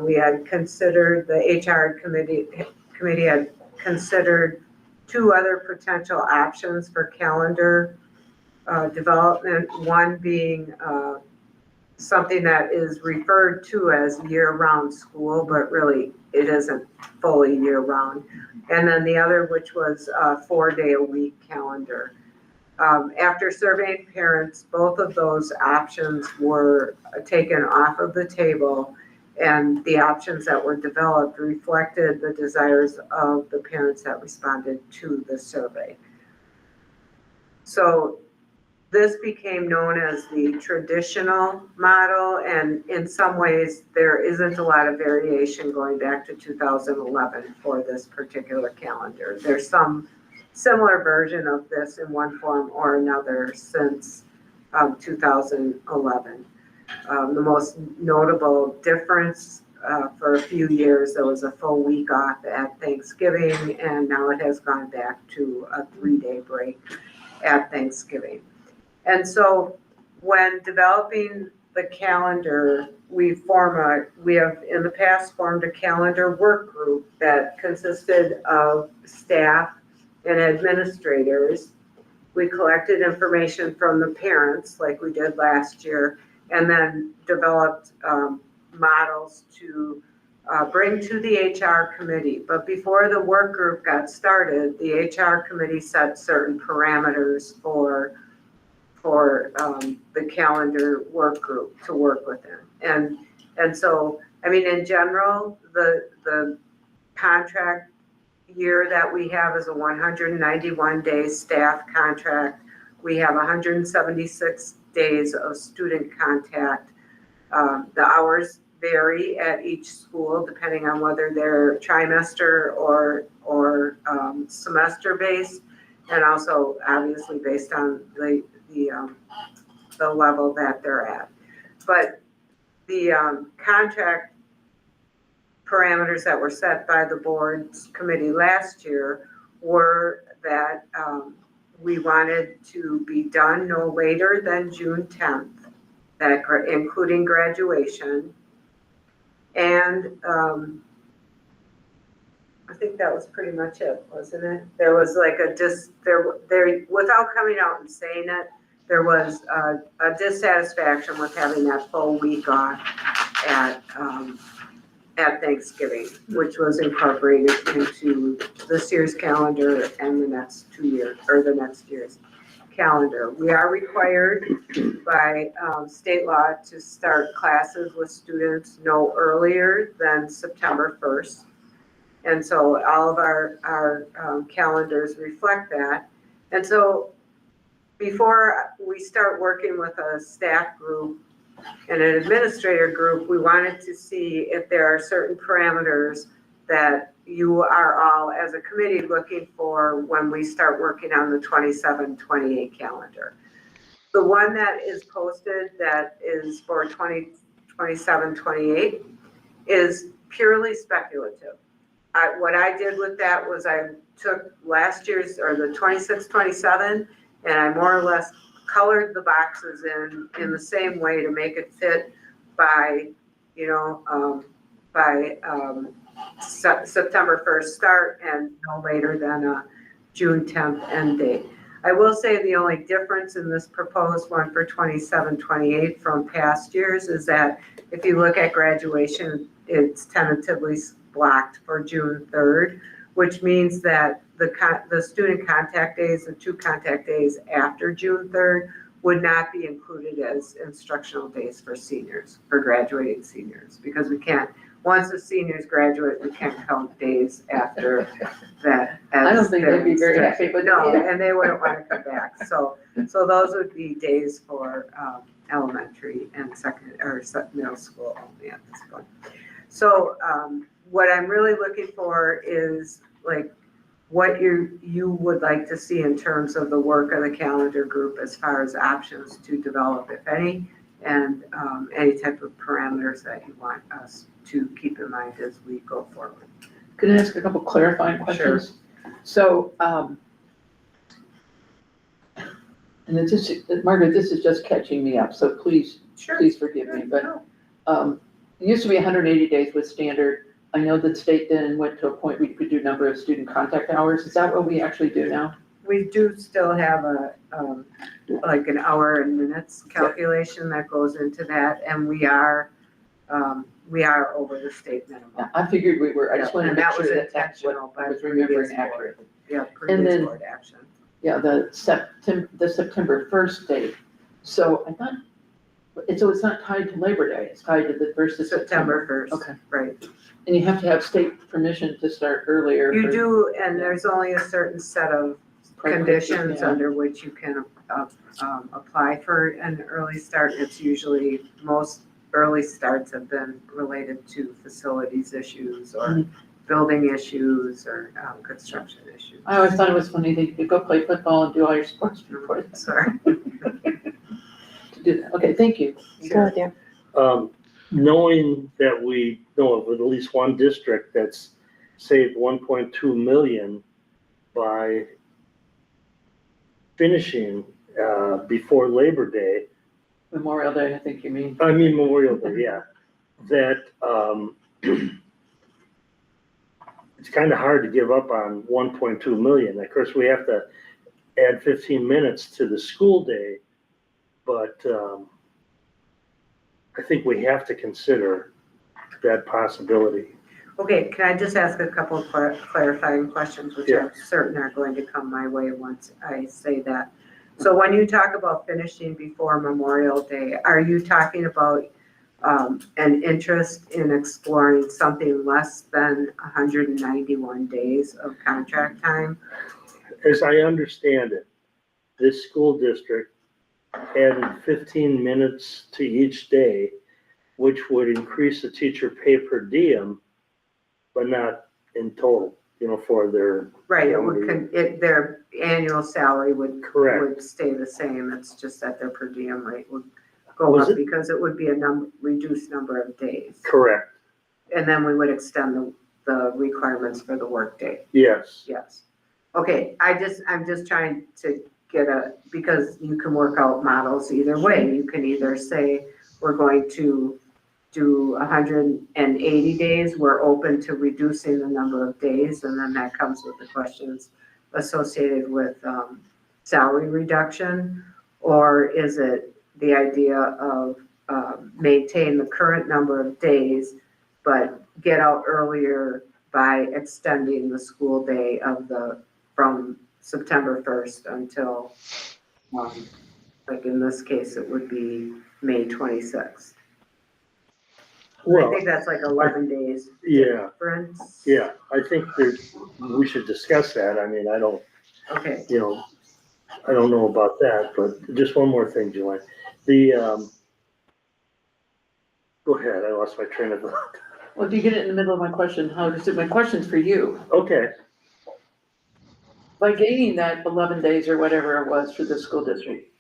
We had considered, the HR committee had considered 2 other potential options for calendar development. One being something that is referred to as year-round school, but really it isn't fully year-round. And then the other, which was a 4-day-a-week calendar. After surveying parents, both of those options were taken off of the table, and the options that were developed reflected the desires of the parents that responded to the survey. So this became known as the traditional model, and in some ways, there isn't a lot of variation going back to 2011 for this particular calendar. There's some similar version of this in one form or another since 2011. The most notable difference for a few years, there was a full week off at Thanksgiving, and now it has gone back to a 3-day break at Thanksgiving. And so when developing the calendar, we have in the past formed a calendar work group that consisted of staff and administrators. We collected information from the parents like we did last year, and then developed models to bring to the HR committee. But before the work group got started, the HR committee set certain parameters for the calendar work group to work within. And so, I mean, in general, the contract year that we have is a 191-day staff contract. We have 176 days of student contact. The hours vary at each school depending on whether they're trimester or semester based, and also obviously based on the level that they're at. But the contract parameters that were set by the board's committee last year were that we wanted to be done no later than June 10th, that including graduation. And I think that was pretty much it, wasn't it? There was like without coming out and saying it, there was a dissatisfaction with having that full week off at Thanksgiving, which was incorporated into this year's calendar and the next 2 years, or the next year's calendar. We are required by state law to start classes with students no earlier than September 1st. And so all of our calendars reflect that. And so before we start working with a staff group and an administrator group, we wanted to see if there are certain parameters that you are all as a committee looking for when we start working on the 27-28 calendar. The one that is posted that is for 27-28 is purely speculative. What I did with that was I took last year's, or the 26-27, and I more or less colored the boxes in the same way to make it fit by, September 1st start and no later than a June 10th end date. I will say the only difference in this proposed one for 27-28 from past years is that if you look at graduation, it's tentatively blocked for June 3rd, which means that the student contact days, the 2 contact days after June 3rd, would not be included as instructional days for seniors, for graduating seniors, because we can't, once the seniors graduate, we can't count days after that. I don't think they'd be very happy with No, that. and they wouldn't want to come back. So those would be days for elementary and middle school only at this point. So what I'm really looking for is like what you would like to see in terms of the work of the calendar group as far as options to develop, if any, and any type of parameters that you want us to keep in mind as we go forward. Can I ask a couple clarifying questions? So, and Margaret, this is just catching me up, so please forgive me, but It used to be 180 days with standard. I know that state then went to a point we could do number of student contact hours. Is that what we actually do now? We do still have a, like an hour and minutes calculation that goes into that, and we are over the state minimum. Yeah, I figured we were, I just wanted to And make that was sure that that's what intentional I by was previous remembering board. accurately. Yeah, And previous then- board action. Yeah, the September 1st date. So I thought, so it's not tied to Labor Day, it's tied to the 1st of September. September 1st. Okay. Right. And you have to have state permission to start earlier. You for do, and there's only a certain set of conditions Yeah. under which you can apply for an early start. It's usually, most early starts have been related to facilities issues or building issues or construction issues. I always thought it was funny that you could go play football and do all your sports before that. Sorry. To do that. Okay, thank you. Good, yeah. Knowing that we know of at least one district that's saved 1.2 million by finishing before Labor Day, Memorial Day, I think you mean. I mean Memorial Day, yeah, that it's kind of hard to give up on 1.2 million. Of course, we have to add 15 minutes to the school day, but I think we have to consider that possibility. Okay, can I just ask a couple of clarifying questions, which I'm certain are going to come my way once I say that. So when you talk about finishing before Memorial Day, are you talking about an interest in exploring something less than 191 days of contract time? As I understand it, this school district added 15 minutes to each day, which would increase the teacher pay per diem, but not in total, for their. Right, it would, their annual salary would Correct. stay the same. It's just that their per diem rate would go Was up it? because it would be a reduced number of days. Correct, And then we would extend the requirements for the workday. yes. Yes. Okay, I'm just trying to get because you can work out models either way. You can either say, we're going to do 180 days, we're open to reducing the number of days, and then that comes with the questions associated with salary reduction, or is it the idea of maintain the current number of days, but get out earlier by extending the school day from September 1st until, like in this case, it would be May 26th. I Well, think that's like 11 days yeah, difference. yeah, I think we should discuss that. I mean, I don't know about that, but just one more thing, Joanne. Go ahead, I lost my train of thought. Well, if you get it in the middle of my question, my question's for you. Okay, By gaining that 11 days or whatever it was for the school district,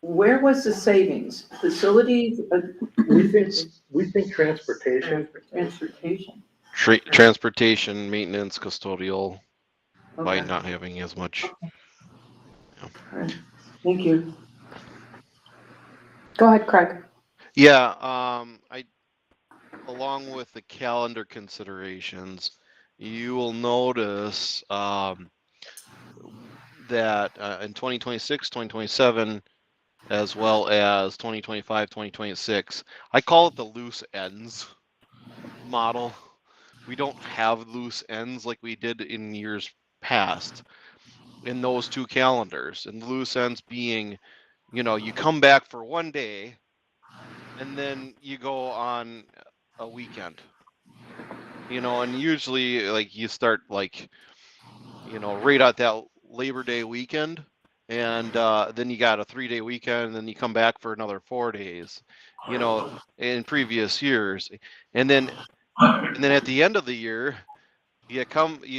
where was the savings? Facilities, we think transportation, transportation? Transportation, maintenance, custodial, by Okay, not having as much. thank you. Go ahead, Craig. Yeah, along with the calendar considerations, you will notice that in 2026, 2027, as well as 2025, 2026, I call it the loose ends model. We don't have loose ends like we did in years past in those two calendars. And the loose ends being, you come back for one day and then you go on a weekend, and usually like you start like, right at that Labor Day weekend, and then you got a 3-day weekend, and then you come back for another 4 days, in previous years. And then at the end of the year, you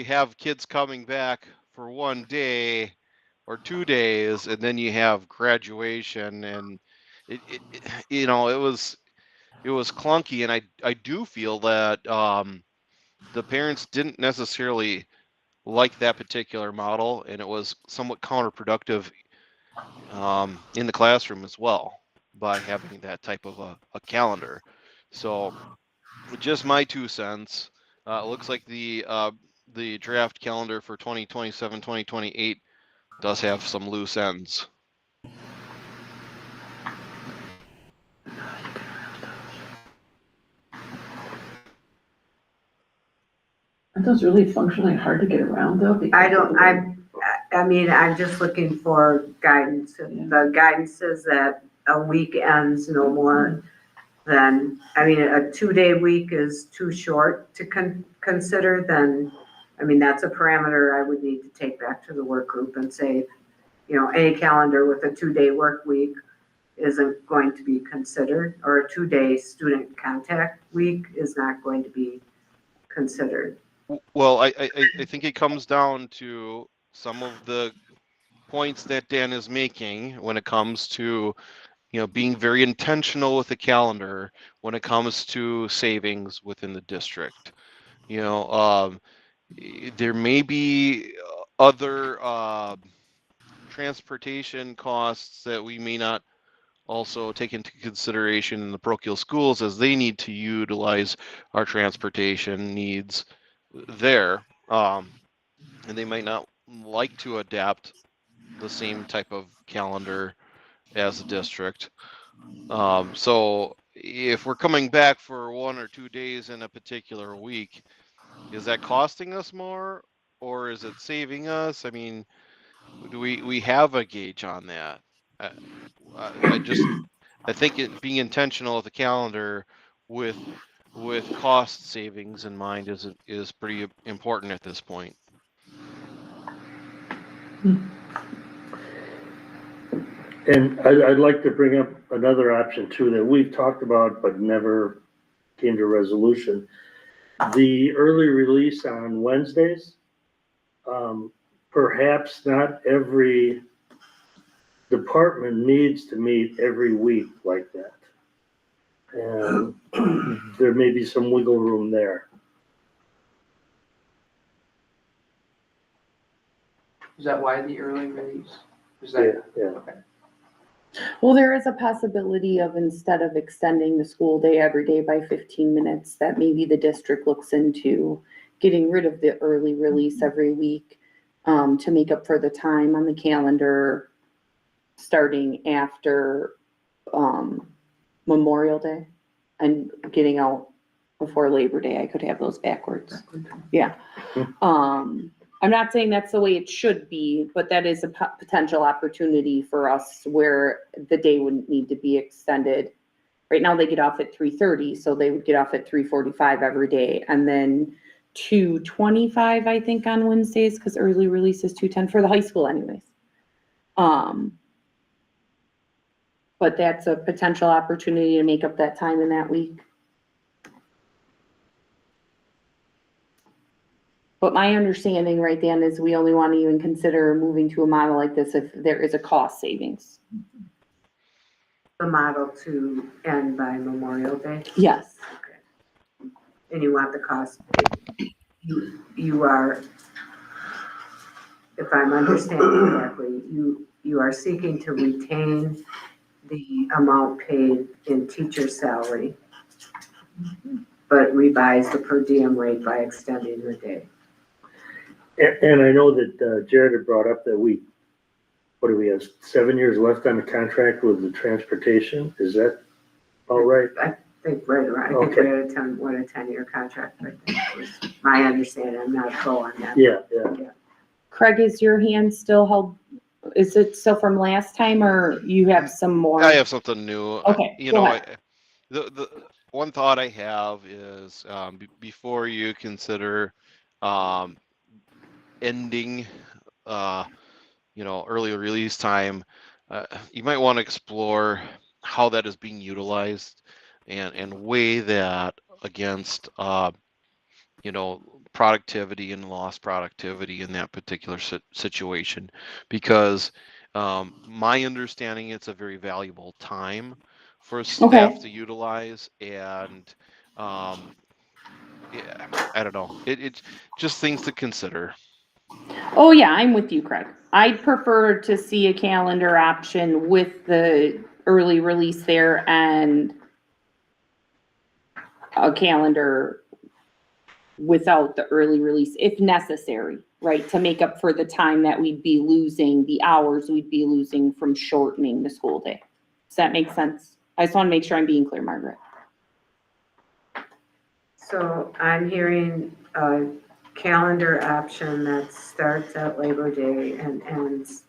have kids coming back for 1 day or 2 days, and then you have graduation, and it was clunky. And I do feel that the parents didn't necessarily like that particular model, and it was somewhat counterproductive in the classroom as well by having that type of a calendar. So just my 2 cents. It looks like the draft calendar for 2027, 2028 does have some loose ends. Aren't those really functionally hard to get around though? I mean, I'm just looking for guidance. The guidance says that a week ends no more than, I mean, a 2-day week is too short to consider, then, I mean, that's a parameter I would need to take back to the work group and say, you know, any calendar with a 2-day work week isn't going to be considered, or a 2-day student contact week is not going to be considered. Well, I think it comes down to some of the points that Dan is making when it comes to, you know, being very intentional with the calendar when it comes to savings within the district. You know, there may be other transportation costs that we may not also take into consideration in the parochial schools as they need to utilize our transportation needs there. And they might not like to adapt the same type of calendar as the district. So if we're coming back for 1 or 2 days in a particular week, is that costing us more or is it saving us? I mean, do we have a gauge on that? I think it being intentional with the calendar with cost savings in mind is pretty important at this point. And I'd like to bring up another option too that we've talked about but never came to resolution. The early release on Wednesdays, perhaps not every department needs to meet every week like that. And there may be some wiggle room there. Is that why the early release? Is that, Yeah. okay. Well, there is a possibility of, instead of extending the school day every day by 15 minutes, that maybe the district looks into getting rid of the early release every week, to make up for the time on the calendar starting after, Memorial Day and getting out before Labor Day. I could have those backwards. Yeah. I'm not saying that's the way it should be, but that is a potential opportunity for us where the day wouldn't need to be extended. Right now they get off at 3:30, so they would get off at 3:45 every day, and then 2:25, I think, on Wednesdays, because early release is 2:10 for the high school anyways. But that's a potential opportunity to make up that time in that week. But my understanding, right, Dan, is we only want to even consider moving to a model like this if there is a cost savings. The model to end by Memorial Day. Yes. Okay. And you want the cost, you are, if I'm understanding correctly, you are seeking to retain the amount paid in teacher salary, but revise the per diem rate by extending the day. And I know that Jared had brought up that what do we have, 7 years left on the contract with the transportation? Is that all right? I think right around, I think we had a 10-year contract, I think was my understanding. I'm not pro on that. Yeah. Craig, is your hand still held? Is it still from last time, or you have some more? I have something new. Okay, You go know, ahead. the one thought I have is before you consider ending, early release time, you might want to explore how that is being utilized and weigh that against, productivity and lost productivity in that particular situation. Because my understanding, it's a very valuable time for staff to utilize, and I don't know. It's just things to consider. Oh, yeah, I'm with you, Craig. I'd prefer to see a calendar option with the early release there and a calendar without the early release, if necessary, right? To make up for the time that we'd be losing, the hours we'd be losing from shortening the school day. Does that make sense? I just want to make sure I'm being clear, Margaret. So I'm hearing a calendar option that starts at Labor Day and ends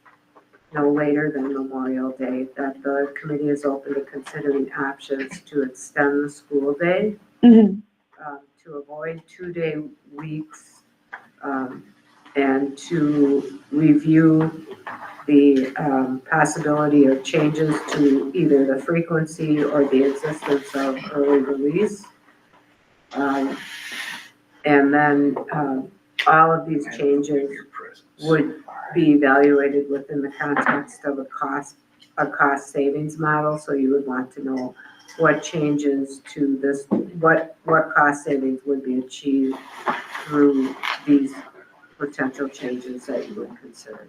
no later than Memorial Day, that the committee is open to considering options to extend the school day, to avoid 2-day weeks, and to review the possibility of changes to either the frequency or the existence of early release. And then all of these changes would be evaluated within the context of a cost savings model. So you would want to know what changes to this, what cost savings would be achieved through these potential changes that you would consider.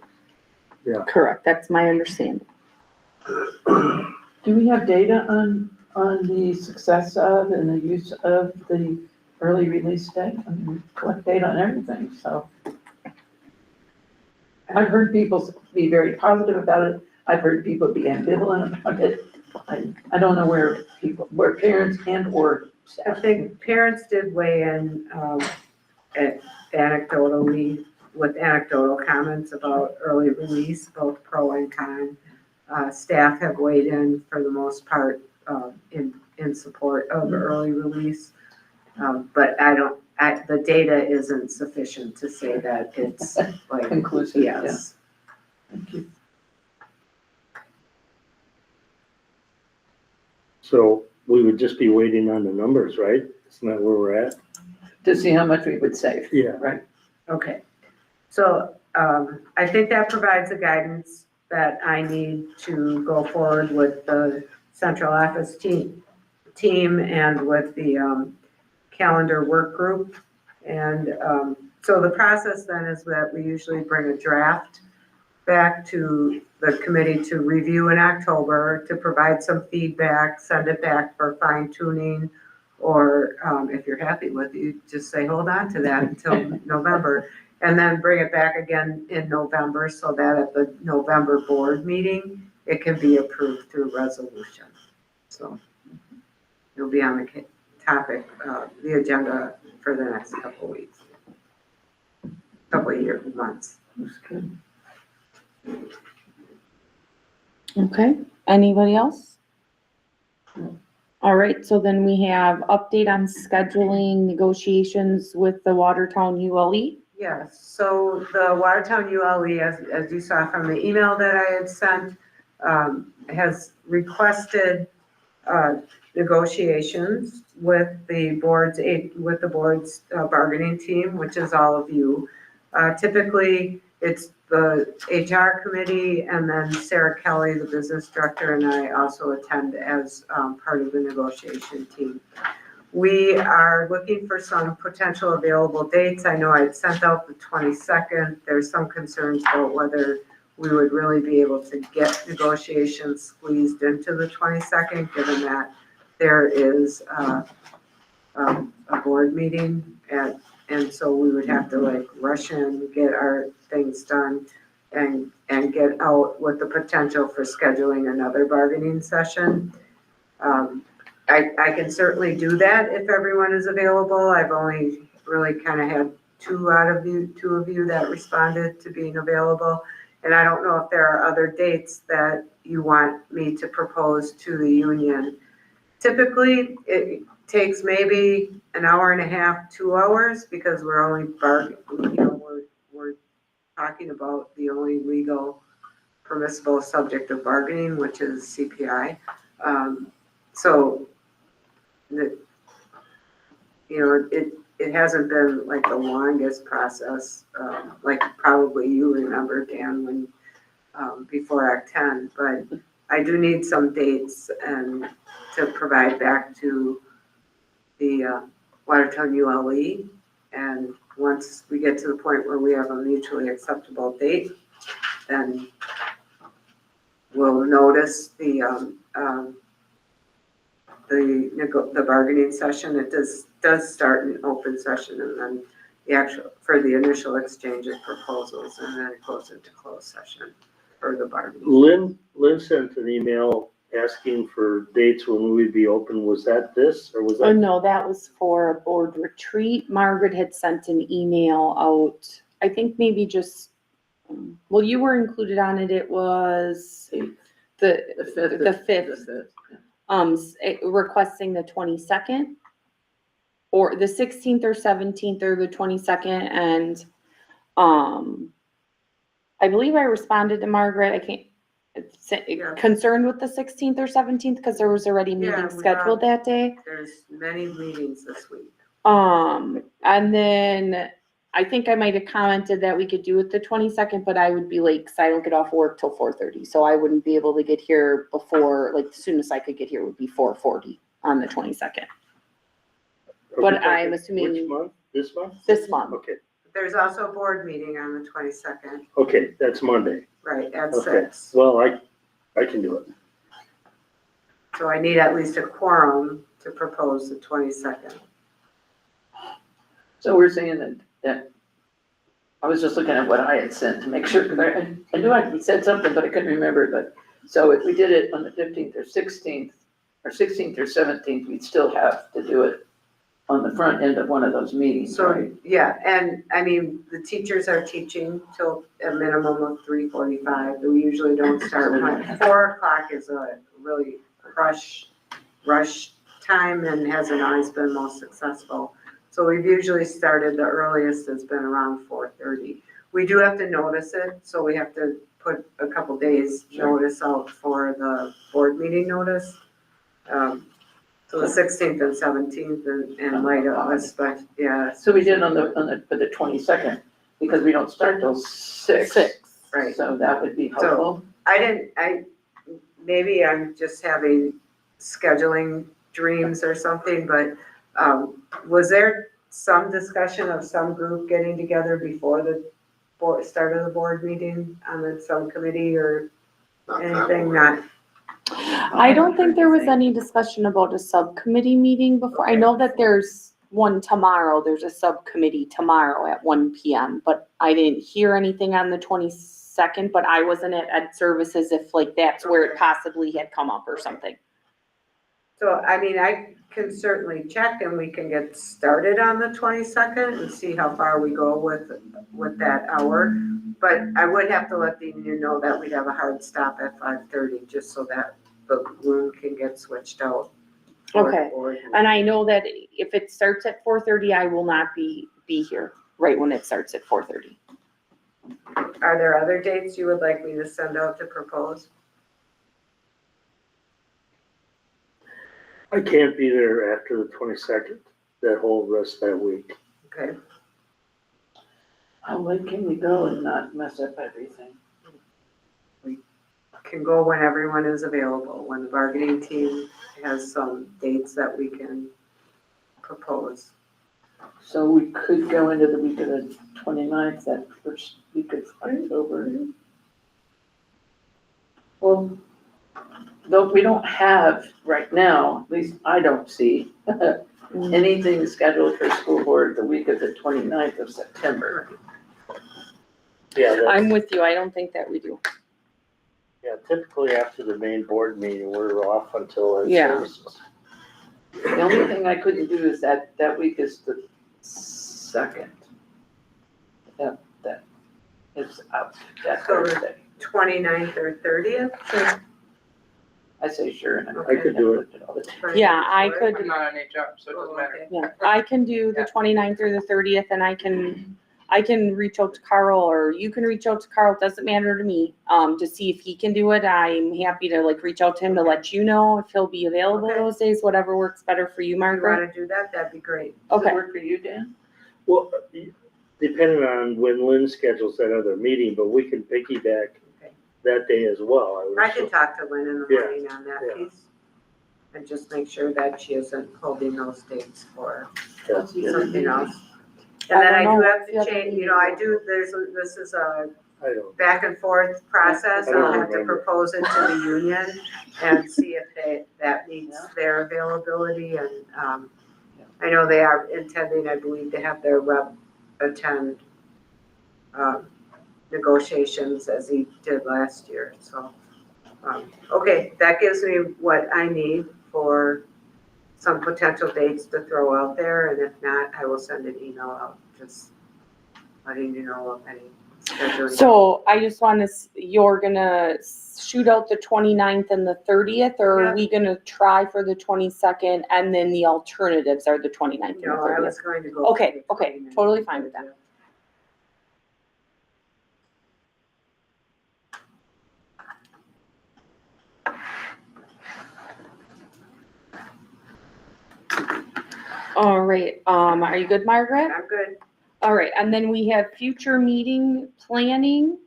Correct, that's my understanding. Do we have data on the success of and the use of the early release day? I mean, we collect data on everything, so. I've heard people be very positive about it. I've heard people be ambivalent about it. I don't know where parents and or I staff. think parents did weigh in anecdotally, with anecdotal comments about early release, both pro and con. Staff have weighed in for the most part in support of early release. But the data isn't sufficient to say that it's like, Conclusive, yeah. yes. Thank you. So we would just be waiting on the numbers, right? Isn't that where we're at? To see how much we would save. Yeah. Right. Okay, so I think that provides the guidance that I need to go forward with the central office team and with the calendar work group. And so the process then is that we usually bring a draft back to the committee to review in October, to provide some feedback, send it back for fine tuning, or if you're happy with it, you just say, hold on to that until November, and then bring it back again in November so that at the November board meeting, it can be approved through resolution. So it'll be on the topic, the agenda for the next couple of weeks, couple of years, months. That's good. Okay, anybody else? All right, so then we have update on scheduling negotiations with the Watertown ULE. Yes, so the Watertown ULE, as you saw from the email that I had sent, has requested negotiations with the board's bargaining team, which is all of you. Typically, it's the HR committee, and then Sarah Kelly, the business director, and I also attend as part of the negotiation team. We are looking for some potential available dates. I know I'd sent out the 22nd. There's some concerns about whether we would really be able to get negotiations squeezed into the 22nd, given that there is a board meeting and so we would have to like rush in, get our things done and get out with the potential for scheduling another bargaining session. I can certainly do that if everyone is available. I've only really kind of had two of you that responded to being available. And I don't know if there are other dates that you want me to propose to the union. Typically, it takes maybe an hour and a half, 2 hours, because we're only we're talking about the only legal permissible subject of bargaining, which is CPI. So it hasn't been like the longest process, like probably you remember, Dan, when before Act 10, but I do need some dates and to provide back to the Watertown ULE. And once we get to the point where we have a mutually acceptable date, then we'll notice the the bargaining session. It does start in open session and then the actual, for the initial exchange of proposals, and then it goes into closed session for the bargaining. Lynn sent an email asking for dates when we'd be open. Was that this or was Oh, that? no, that was for a board retreat. Margaret had sent an email out, I think maybe just, well, you were included on it. It was The the, fifth. The fifth. Requesting the 22nd or the 16th or 17th or the 22nd. And, I believe I responded to Margaret. I can't, Yeah. concerned with the 16th or 17th because there was already Yeah, meetings we scheduled that day. There's many meetings this week. And then I think I might have commented that we could do it the 22nd, but I would be late because I don't get off work till 4:30. So I wouldn't be able to get here before, like, the soonest I could get here would be 4:40 on the 22nd. Are we But talking I'm assuming- Which month? This month? This month. Okay, There's also a board meeting on the 22nd, okay, that's Monday. right, at Okay. 6. Well, I can do it. So I need at least a quorum to propose the 22nd. So we're saying that, I was just looking at what I had sent to make sure, because I knew I said something, but I couldn't remember it, but, so if we did it on the 15th or 16th, or 16th or 17th, we'd still have to do it on the front end of one of those meetings, So, right? yeah, and I mean, the teachers are teaching till a minimum of 3:45. We usually don't start, 4 o'clock is a really rush time and hasn't always been most successful. So we've usually started, the earliest has been around 4:30. We do have to notice it, so we have to put a couple days notice out for the board meeting notice. So the 16th and 17th in light of us, but yeah. So we did it for the 22nd, because we don't start till 6. Right. So that would be helpful. Maybe I'm just having scheduling dreams or something, but, was there some discussion of some group getting together before the start of the board meeting on the subcommittee or Not that anything? way. Not, I don't think there was any discussion about a subcommittee meeting before. I know that there's one tomorrow. There's a subcommittee tomorrow at 1 PM, but I didn't hear anything on the 22nd, but I wasn't at Ed Services if like that's where it possibly had come up or something. so, I mean, I can certainly check and we can get started on the 22nd and see how far we go with that hour. But I would have to let the union know that we'd have a hard stop at 5:30, just so that the room can get switched out. for the Okay. board. And I know that if it starts at 4:30, I will not be here right when it starts at 4:30. Are there other dates you would like me to send out to propose? I can't be there after the 22nd, that whole rest of that week. Okay, How late can we go and not mess up everything? can go when everyone is available, when the bargaining team has some dates that we can propose. So we could go into the week of the 29th, that first week of October. Well, though we don't have right now, at least I don't see anything scheduled for school board the week of the 29th of September. Yeah, I'm with you. I don't think that we do. yeah, typically after the main board meeting, we're off until. Ed Yeah. Services. The only thing I couldn't do is that week is the 2nd. That is out, that Thursday. 29th or 30th? I say sure. And I could do it. Yeah, I could. I'm not on HR, so it doesn't matter. Okay. Yeah, I can do the 29th or the 30th and I can reach out to Carl or you can reach out to Carl. It doesn't matter to me, to see if he can do it. I'm happy to like reach out to him to let you know if he'll be available Okay. those days, whatever works better for you, If you Margaret. wanna do that, that'd be great. Does it Okay. work for you, Dan? Well, depending on when Lynn schedules that other meeting, but we can piggyback Okay. that day as well. would I can assume. talk to Lynn in the Yeah, morning on that yeah. piece. And just make sure that she isn't holding those dates for That's the other something thing. else. And then I don't do know have what the to other change, meeting this is a I don't. back and forth process. I don't I'll have to remember. propose it to the union and see if that meets their availability and, I know they are intending, I believe, to have their rep attend, negotiations as he did last year, so. Okay, that gives me what I need for some potential dates to throw out there, and if not, I will send an email out, just letting you know of any scheduling. So I just want to, you're gonna shoot out the 29th and the 30th, or Yeah. are we gonna try for the 22nd and then the alternatives are the 29th and the No, I 30th? was going to go. Okay, for the okay, 29th. totally fine with that. All right, are you good, Margaret? I'm good. All right, and then we have future meeting planning.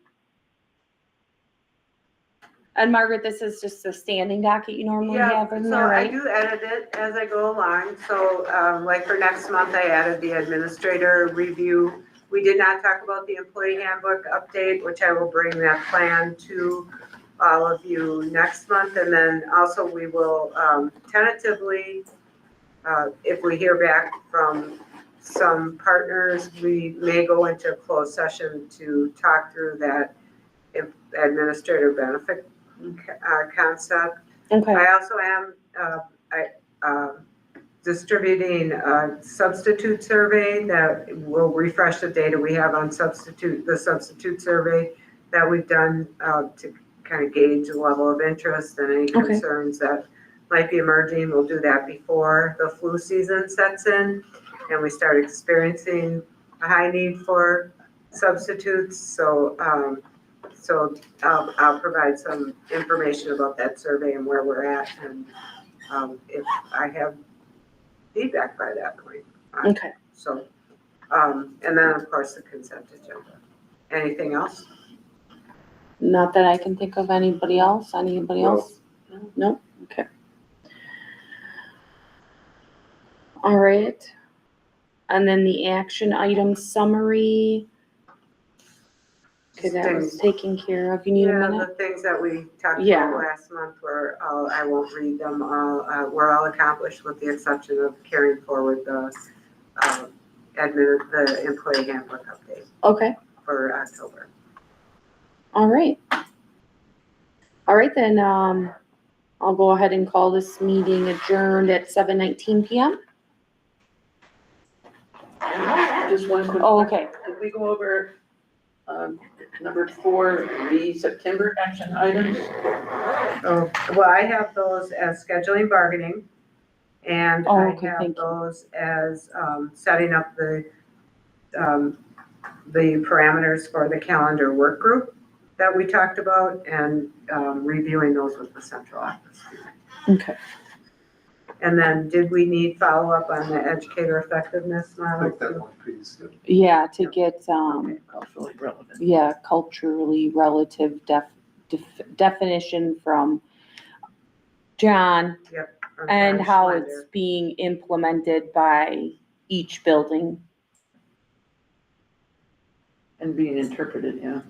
And Margaret, this is just a standing docket you normally Yeah, have in so there, I right? do edit it as I go along, so, like for next month, I added the administrator review. We did not talk about the employee handbook update, which I will bring that plan to all of you next month, and then also we will, tentatively, if we hear back from some partners, we may go into a closed session to talk through that administrator benefit concept. Okay, I also am distributing a substitute survey that will refresh the data we have on the substitute survey that we've done to kind of gauge the level of interest and any Okay. concerns that might be emerging. We'll do that before the flu season sets in and we start experiencing a high need for substitutes. So I'll provide some information about that survey and where we're at, and if I have feedback by that point. okay. So, and then of course the consent agenda. Anything else? Not that I can think of anybody else, No. else? No, okay. All right. And then the action item summary. Okay, that was taken care of. You need a Yeah, minute? the things that we talked Yeah. about last month were, I won't read them all, were all accomplished with the exception of carrying forward the employee handbook update Okay, for October. all right. All right, then, I'll go ahead and call this meeting adjourned at 7:19 PM. Just one quick. Oh, okay. Did we go over, number 4, the September action items? Oh, well, I have those as scheduling bargaining, and Oh, I okay, have thank you. those as, setting up the parameters for the calendar work group that we talked about, and, reviewing those with the central office. Okay. And then, did we need follow-up on the educator effectiveness I model? think that one, please. Yeah, to get, Culturally relevant. yeah, culturally relative definition from John From and John how Schlender. it's being implemented by each building. And being interpreted, yeah.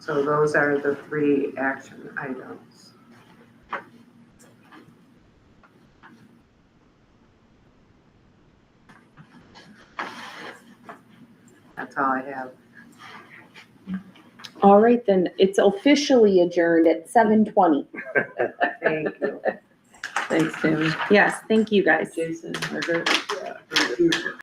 So those are the 3 action items. That's all I have. All right, then, it's officially adjourned at 7:20. Thank you. Thanks, Tammy. Yes, thank you, guys. Jason, Margaret. Yeah.